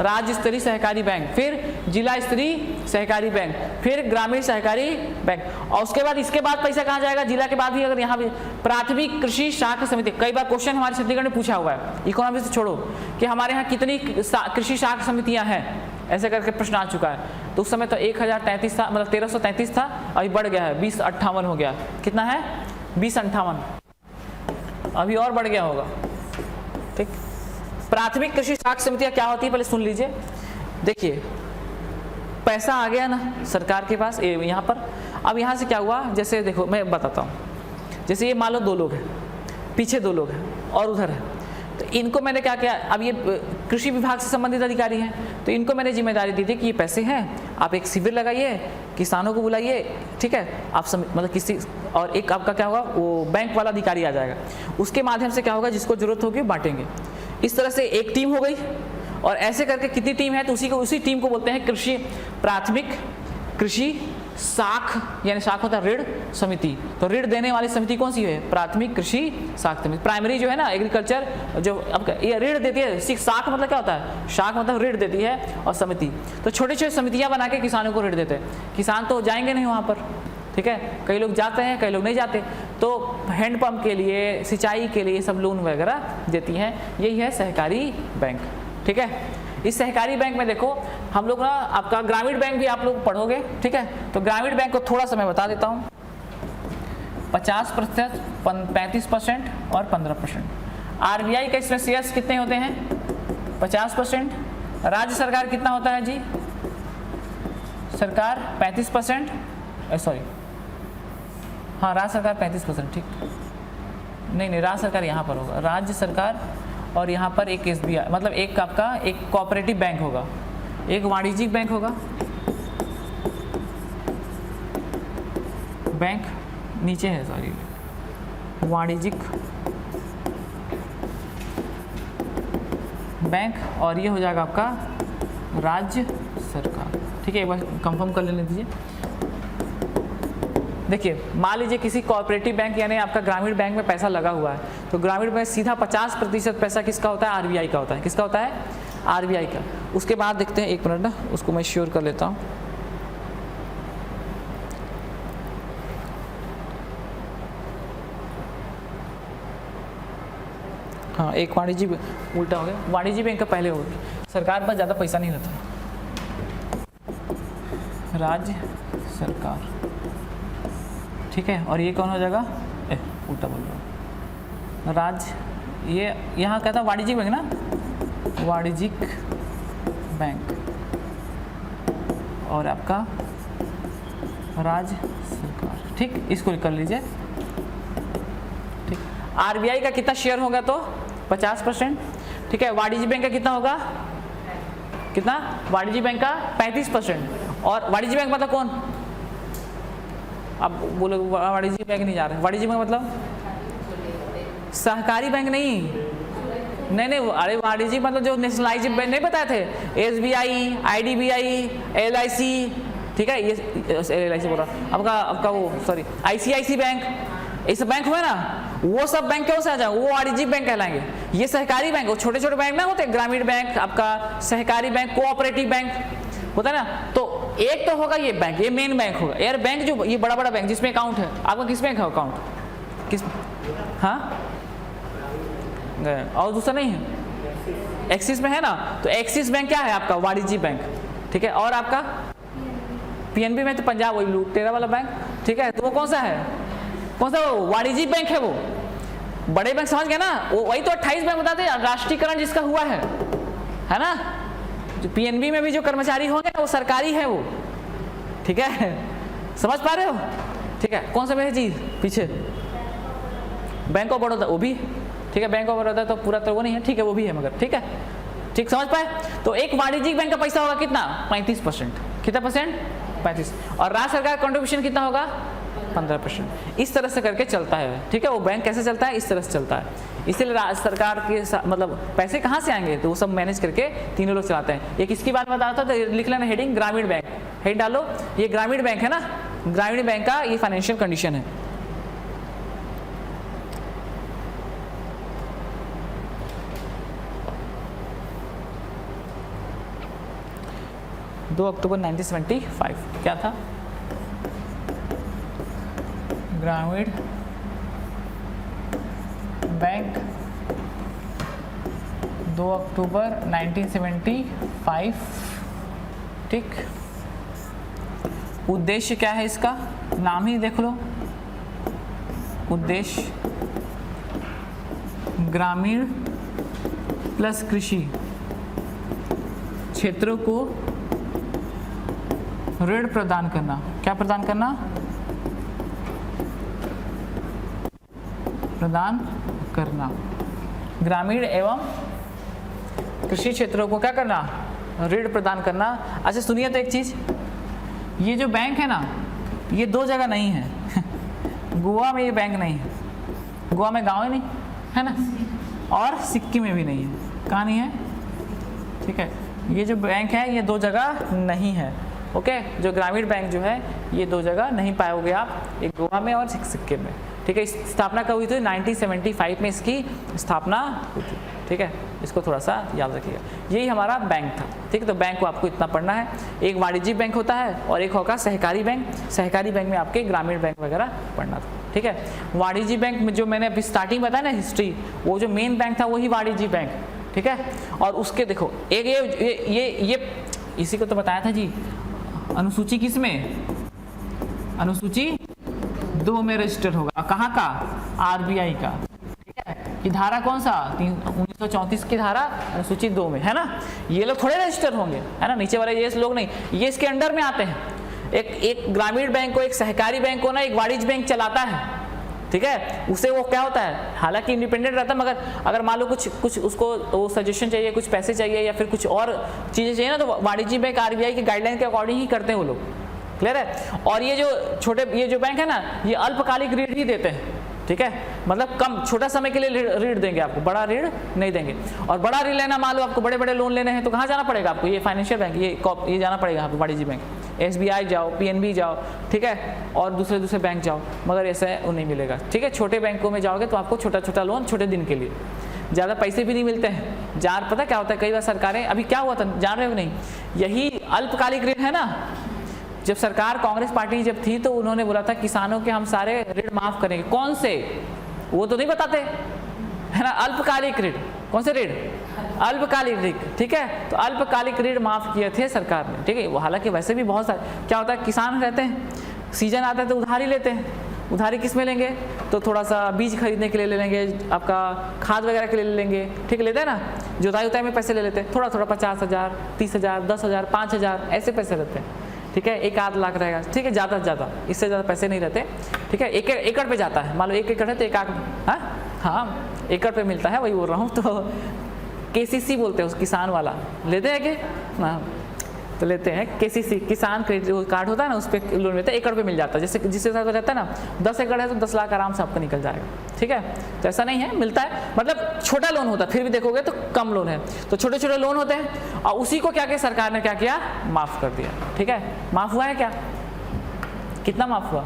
राज्य स्तरीय सहकारी बैंक, फिर जिला स्तरीय सहकारी बैंक, फिर ग्रामीण सहकारी बैंक। और उसके बाद इसके बाद पैसा कहाँ जाएगा, जिला के बाद भी अगर यहाँ भी प्राथमिक कृषि शाखा समिति। कई बार क्वेश्चन हमारे छत्तीसगढ़ में पूछा हुआ है, इकोनॉमी से छोड़ो, कि हमारे यहाँ कितनी कृषि शाखा समितियाँ हैं, ऐसे करके प्रश्न आ चुका है। तो उस समय तो 1033 था, मतलब 1333 था, अभी बढ़ गया है 2058 हो गया। कितना है, 2058, अभी और बढ़ गया होगा। ठीक, प्राथमिक कृषि शाखा समितियां क्या होती है पहले सुन लीजिए। देखिए पैसा आ गया ना सरकार के पास यहाँ पर। अब यहाँ से क्या हुआ, जैसे देखो मैं बताता हूँ, जैसे ये मान लो 2 लोग हैं, पीछे 2 लोग हैं और उधर है, तो इनको मैंने क्या किया, अब ये कृषि विभाग से संबंधित अधिकारी हैं, तो इनको मैंने जिम्मेदारी दी थी कि ये पैसे हैं, आप एक शिविर लगाइए, किसानों को बुलाइए, ठीक है, आप मतलब किसी, और एक आपका क्या होगा, वो बैंक वाला अधिकारी आ जाएगा, उसके माध्यम से क्या होगा, जिसको जरूरत होगी बांटेंगे। इस तरह से एक टीम हो गई। और ऐसे करके कितनी टीम है, तो उसी टीम को बोलते हैं कृषि प्राथमिक कृषि शाख, यानी शाख होता है ऋण समिति। तो ऋण देने वाली समिति कौन सी है, प्राथमिक कृषि शाख समिति। प्राइमरी जो है ना एग्रीकल्चर, जो अब ये ऋण देती है, शाख मतलब क्या होता है, शाख मतलब ऋण देती है, और समिति तो छोटे छोटे समितियां बना के किसानों को ऋण देते हैं। किसान तो जाएंगे नहीं वहाँ पर, ठीक है, कई लोग जाते हैं, कई लोग नहीं जाते, तो हैंडपंप के लिए, सिंचाई के लिए सब लोन वगैरह देती हैं। यही है सहकारी बैंक, ठीक है। इस सहकारी बैंक में देखो हम लोग ना, आपका ग्रामीण बैंक भी आप लोग पढ़ोगे, ठीक है, तो ग्रामीण बैंक को थोड़ा सा मैं बता देता हूँ। 50%, 35% और 15%। RBI का इसमें शेयर्स कितने होते हैं, 50%। राज्य सरकार कितना होता है जी, सरकार 35%, सॉरी हाँ राज्य सरकार 35%, ठीक, नहीं राज्य सरकार यहाँ पर होगा, राज्य सरकार, और यहाँ पर एक SBI, मतलब एक आपका एक कोऑपरेटिव बैंक होगा, एक वाणिज्यिक बैंक होगा, बैंक नीचे है, सॉरी वाणिज्यिक बैंक, और ये हो जाएगा आपका राज्य सरकार, ठीक है। एक बार कंफर्म कर लेने दीजिए। देखिए मान लीजिए किसी कोऑपरेटिव बैंक यानी आपका ग्रामीण बैंक में पैसा लगा हुआ है, तो ग्रामीण में सीधा 50% पैसा किसका होता है, RBI का होता है। किसका होता है, RBI का। उसके बाद देखते हैं, 1 मिनट ना, उसको मैं श्योर कर लेता हूँ। हाँ एक वाणिज्य, उल्टा हो गया, वाणिज्य बैंक का पहले हो गया, सरकार पर ज़्यादा पैसा नहीं रहता, राज्य सरकार, ठीक है। और ये कौन हो जाएगा, उल्टा बोल रहा हूँ, राज्य, ये यहाँ कहता वाणिज्यिक बैंक ना, वाणिज्यिक बैंक, और आपका राज्य सरकार, ठीक, इसको कर लीजिए, ठीक। RBI का कितना शेयर होगा, तो 50%, ठीक है। वाणिज्य बैंक का कितना होगा, कितना, वाणिज्य बैंक का 35%। और वाणिज्य बैंक मतलब कौन, अब बोलो वाणिज्य बैंक नहीं जा रहे, वाणिज्य बैंक मतलब सहकारी बैंक नहीं, अरे वाणिज्य मतलब जो नेशनलाइज बैंक नहीं बताए थे, SBI, IDBI, LIC, ठीक है, ये LIC बोल रहा, आपका वो सॉरी ICICI बैंक, ये सब बैंक हुए ना, वो सब बैंक क्यों से आ जाए, वो वाणिज्य बैंक कहलाएंगे। ये सहकारी बैंक, वो छोटे छोटे बैंक ना होते, ग्रामीण बैंक, आपका सहकारी बैंक, कोऑपरेटिव बैंक होता है ना, तो एक तो होगा ये बैंक, ये मेन बैंक होगा यार, बैंक जो ये बड़ा बड़ा बैंक जिसमें अकाउंट है, आपका किस बैंक है अकाउंट, किस, हाँ और दूसरा नहीं है, एक्सिस में है ना, तो एक्सिस बैंक क्या है आपका, वाणिज्य बैंक, ठीक है। और आपका PNB में तो पंजाब, वही लुटेरा वाला बैंक, ठीक है, तो वो कौन सा है, कौन सा, वो वाणिज्य बैंक है, वो बड़े बैंक समझ गए ना, वो वही तो 28 बैंक बताते हैं, राष्ट्रीयकरण जिसका हुआ है ना, जो PNB में भी जो कर्मचारी होंगे वो सरकारी है वो, ठीक है, समझ पा रहे हो, ठीक है। कौन सा बैंक जी पीछे, बैंक ऑफ बड़ौदा, वो भी, ठीक है, बैंक ऑफ बड़ौदा तो पूरा तो वो नहीं है, ठीक है, वो भी है मगर, ठीक है, ठीक, समझ पाए। तो एक वाणिज्यिक बैंक का पैसा होगा कितना, 35%, कितना परसेंट, 35, और राज्य सरकार कंट्रीब्यूशन कितना होगा, 15%। इस तरह से करके चलता है, ठीक है। वो बैंक कैसे चलता है, इस तरह से चलता है। इसलिए राज्य सरकार के मतलब पैसे कहाँ से आएंगे, तो वो सब मैनेज करके तीनों लोग चलाते हैं। ये किसकी बात बता रहा था, तो लिख लेना हेडिंग ग्रामीण बैंक, हेड डालो, ये ग्रामीण बैंक है ना, ग्रामीण बैंक का ये फाइनेंशियल कंडीशन है। 2 अक्टूबर 1975 क्या था? ग्रामीण बैंक 2 अक्टूबर 1975, ठीक। उद्देश्य क्या है इसका? नाम ही देख लो, उद्देश्य ग्रामीण प्लस कृषि क्षेत्रों को ऋण प्रदान करना। क्या प्रदान करना? प्रदान करना। ग्रामीण एवं कृषि क्षेत्रों को क्या करना? ऋण प्रदान करना। अच्छा सुनिए तो एक चीज, ये जो बैंक है ना, ये 2 जगह नहीं है गोवा में ये बैंक नहीं है, गोवा में गांव ही नहीं है ना, और सिक्किम में भी नहीं है। कहाँ नहीं है? ठीक है, ये जो बैंक है ये 2 जगह नहीं है। ओके, जो ग्रामीण बैंक जो है ये 2 जगह नहीं पाओगे आप, एक गोवा में और सिक्किम में। ठीक है, इस स्थापना कब हुई थी? 1975 में इसकी स्थापना हुई थी। ठीक है, इसको थोड़ा सा याद रखिएगा। यही हमारा बैंक था। ठीक है, तो बैंक को आपको इतना पढ़ना है। एक वाणिज्यिक बैंक होता है और एक होगा सहकारी बैंक। सहकारी बैंक में आपके ग्रामीण बैंक वगैरह पढ़ना था। ठीक है, वाणिज्यिक बैंक में जो मैंने अभी स्टार्टिंग बताया ना हिस्ट्री, वो जो मेन बैंक था वही वाणिज्यिक बैंक। ठीक है, और उसके देखो एक ये इसी को तो बताया था जी, अनुसूची किस में? अनुसूची 2 में रजिस्टर होगा। कहाँ का? आरबीआई का। ठीक है, कि धारा कौन सा? 1934 की धारा अनुसूची 2 में, है ना। ये लोग थोड़े रजिस्टर होंगे, है ना, नीचे वाले ये लोग नहीं, ये इसके अंडर में आते हैं। एक ग्रामीण बैंक को, एक सहकारी बैंक को ना एक वाणिज्य बैंक चलाता है। ठीक है, उसे वो क्या होता है, हालांकि इंडिपेंडेंट रहता है, मगर अगर मान लो कुछ उसको वो सजेशन चाहिए, कुछ पैसे चाहिए या फिर कुछ और चीज़ें चाहिए ना, तो वाणिज्य बैंक आरबीआई के गाइडलाइन के अकॉर्डिंग ही करते हैं वो लोग। क्लियर है। और ये जो बैंक है ना, ये अल्पकालिक ऋण ही देते हैं। ठीक है, मतलब कम छोटा समय के लिए ऋण देंगे आपको, बड़ा ऋण नहीं देंगे। और बड़ा ऋण लेना, मान लो आपको बड़े बड़े लोन लेने हैं तो कहाँ जाना पड़ेगा आपको? ये फाइनेंशियल बैंक, ये जाना पड़ेगा आपको, वाणिज्य बैंक, एसबीआई जाओ, पीएनबी जाओ, ठीक है, और दूसरे बैंक जाओ, मगर ऐसे वो नहीं मिलेगा। ठीक है, छोटे बैंकों में जाओगे तो आपको छोटा छोटा लोन छोटे दिन के लिए, ज़्यादा पैसे भी नहीं मिलते हैं। पता क्या होता है, कई बार सरकारें, अभी क्या हुआ था जान रहे हो नहीं, यही अल्पकालिक ऋण है ना, जब सरकार कांग्रेस पार्टी जब थी तो उन्होंने बोला था किसानों के हम सारे ऋण माफ करेंगे। कौन से? वो तो नहीं बताते, है ना। अल्पकालिक ऋण, कौन से ऋण? अल्पकालिक ऋण। ठीक है, तो अल्पकालिक ऋण माफ किए थे सरकार ने। ठीक है, हालांकि वैसे भी बहुत सारे, क्या होता है, किसान रहते हैं, सीजन आता है तो उधारी लेते हैं। उधारी किस में लेंगे? तो थोड़ा सा बीज खरीदने के लिए ले लेंगे, आपका खाद वगैरह के लिए ले लेंगे। ठीक है, लेते हैं ना, जुताई में पैसे ले लेते हैं, थोड़ा 50,000, 30,000, 10,000, 5,000 ऐसे पैसे रहते हैं। ठीक है, 1-8 लाख रहेगा। ठीक है, ज़्यादा से ज़्यादा, इससे ज़्यादा पैसे नहीं रहते। ठीक है, एकड़ पे जाता है, मान लो 1 एकड़ है तो 1 लाख, हाँ एकड़ पे मिलता है, वही बोल रहा हूँ। तो केसीसी बोलते हैं उस किसान वाला, लेते हैं कि हाँ, तो लेते हैं केसीसी, किसान क्रेडिट कार्ड होता है ना, उस पर लोन लेते हैं, एकड़ पे मिल जाता है। जैसे जिसके साथ रहता है ना, 10 एकड़ है तो 10 लाख आराम से आपको निकल जाएगा। ठीक है, तो ऐसा नहीं है, मिलता है, मतलब छोटा लोन होता है, फिर भी देखोगे तो कम लोन है, तो छोटे छोटे लोन होते हैं, और उसी को क्या किया सरकार ने, क्या किया, माफ कर दिया। ठीक है, माफ हुआ है क्या? कितना माफ हुआ?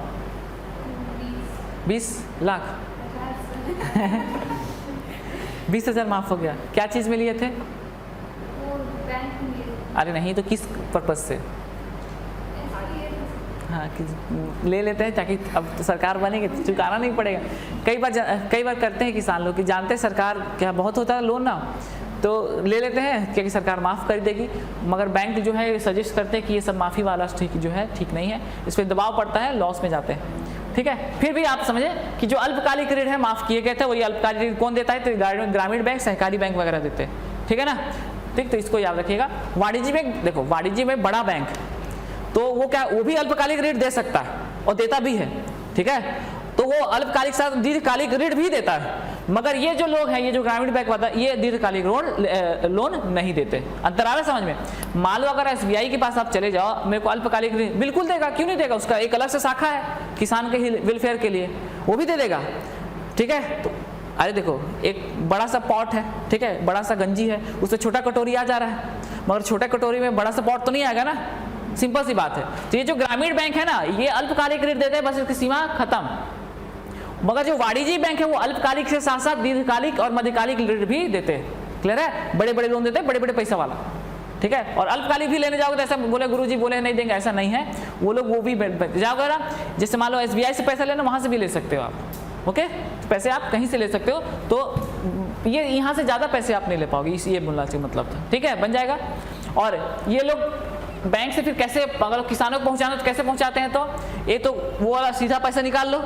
20 लाख 20,000 माफ हो गया। क्या चीज़ में लिए थे? अरे नहीं, तो किस पर्पज से? हाँ, ले लेते हैं ताकि अब तो सरकार बनेगी तो चुकाना नहीं पड़ेगा। कई बार करते हैं किसान लोग कि जानते हैं सरकार क्या बहुत होता है लोन ना, तो ले लेते हैं क्योंकि सरकार माफ़ कर देगी, मगर बैंक जो है सजेस्ट करते हैं कि ये सब माफ़ी वाला ठीक जो है ठीक नहीं है, इस पर दबाव पड़ता है, लॉस में जाते हैं। ठीक है, फिर भी आप समझे कि जो अल्पकालिक ऋण है माफ़ किए गए थे, वही अल्पकालिक ऋण कौन देता है? तो ग्रामीण बैंक, सहकारी बैंक वगैरह देते हैं। ठीक है ना, ठीक, तो इसको याद रखिएगा। वाणिज्य बैंक, देखो वाणिज्य में बड़ा बैंक, तो वो क्या, वो भी अल्पकालिक ऋण दे सकता है और देता भी है। ठीक है, तो वो अल्पकालिक साथ दीर्घकालिक ऋण भी देता है, मगर ये जो लोग हैं, ये जो ग्रामीण बैंक वाला, ये दीर्घकालिक लोन नहीं देते। अंतर आ रहा है समझ में? मान लो अगर एसबीआई के पास आप चले जाओ, मेरे को अल्पकालिक ऋण बिल्कुल देगा, क्यों नहीं देगा? उसका एक अलग से शाखा है किसान के वेलफेयर के लिए, वो भी दे देगा। ठीक है, तो अरे देखो एक बड़ा सा पॉट है, ठीक है, बड़ा सा गंजी है, उससे छोटा कटोरी आ जा रहा है, मगर छोटा कटोरी में बड़ा सा पॉट तो नहीं आएगा ना, सिंपल सी बात है। तो ये जो ग्रामीण बैंक है ना, ये अल्पकालिक ऋण देते हैं, बस इसकी सीमा खत्म। मगर जो वाणिज्यिक बैंक है वो अल्पकालिक के साथ साथ दीर्घकालिक और मध्यकालिक ऋण भी देते हैं। क्लियर है? बड़े बड़े लोन देते हैं, बड़े बड़े पैसा वाला। ठीक है। और अल्पकालिक भी लेने जाओगे तो ऐसा बोले गुरुजी बोले नहीं देंगे, ऐसा नहीं है, वो लोग वो भी जाओगे ना, जैसे मान लो SBI से पैसा लेना, वहाँ से भी ले सकते हो आप, ओके, तो पैसे आप कहीं से ले सकते हो, तो ये यहाँ से ज़्यादा पैसे आप नहीं ले पाओगे, ये बोलना चाहिए मतलब था, ठीक है, बन जाएगा। और ये लोग बैंक से फिर कैसे, अगर किसानों को पहुँचाना तो कैसे पहुँचाते हैं, तो ये तो वो वाला सीधा पैसा निकाल लो,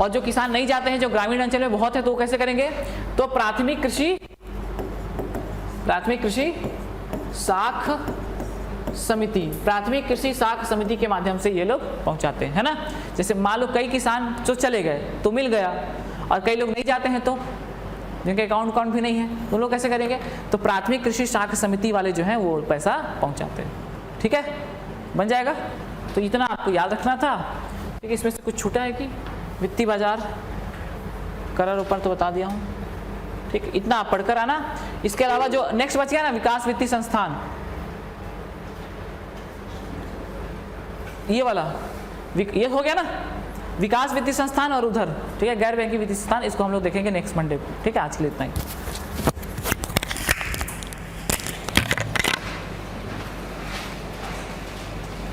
और जो किसान नहीं जाते हैं, जो ग्रामीण अंचल में बहुत है, तो वो कैसे करेंगे, तो प्राथमिक कृषि साख समिति, प्राथमिक कृषि साख समिति के माध्यम से ये लोग पहुंचाते हैं, है ना। जैसे मान लो कई किसान जो चले गए तो मिल गया, और कई लोग नहीं जाते हैं तो जिनके अकाउंट भी नहीं है, तो लोग कैसे करेंगे, तो प्राथमिक कृषि साख समिति वाले जो हैं वो पैसा पहुंचाते हैं, ठीक है, बन जाएगा। तो इतना आपको याद रखना था, ठीक है। इसमें से कुछ छूटा है कि वित्तीय बाजार कर ऊपर तो बता दिया हूँ, ठीक, इतना आप पढ़कर आना। इसके अलावा जो नेक्स्ट बच गया ना, विकास वित्तीय संस्थान, ये वाला ये हो गया ना, विकास वित्तीय संस्थान और उधर, ठीक है, गैर बैंकिंग वित्तीय संस्थान, इसको हम लोग देखेंगे नेक्स्ट मंडे को, ठीक है। आज के लिए इतना ही।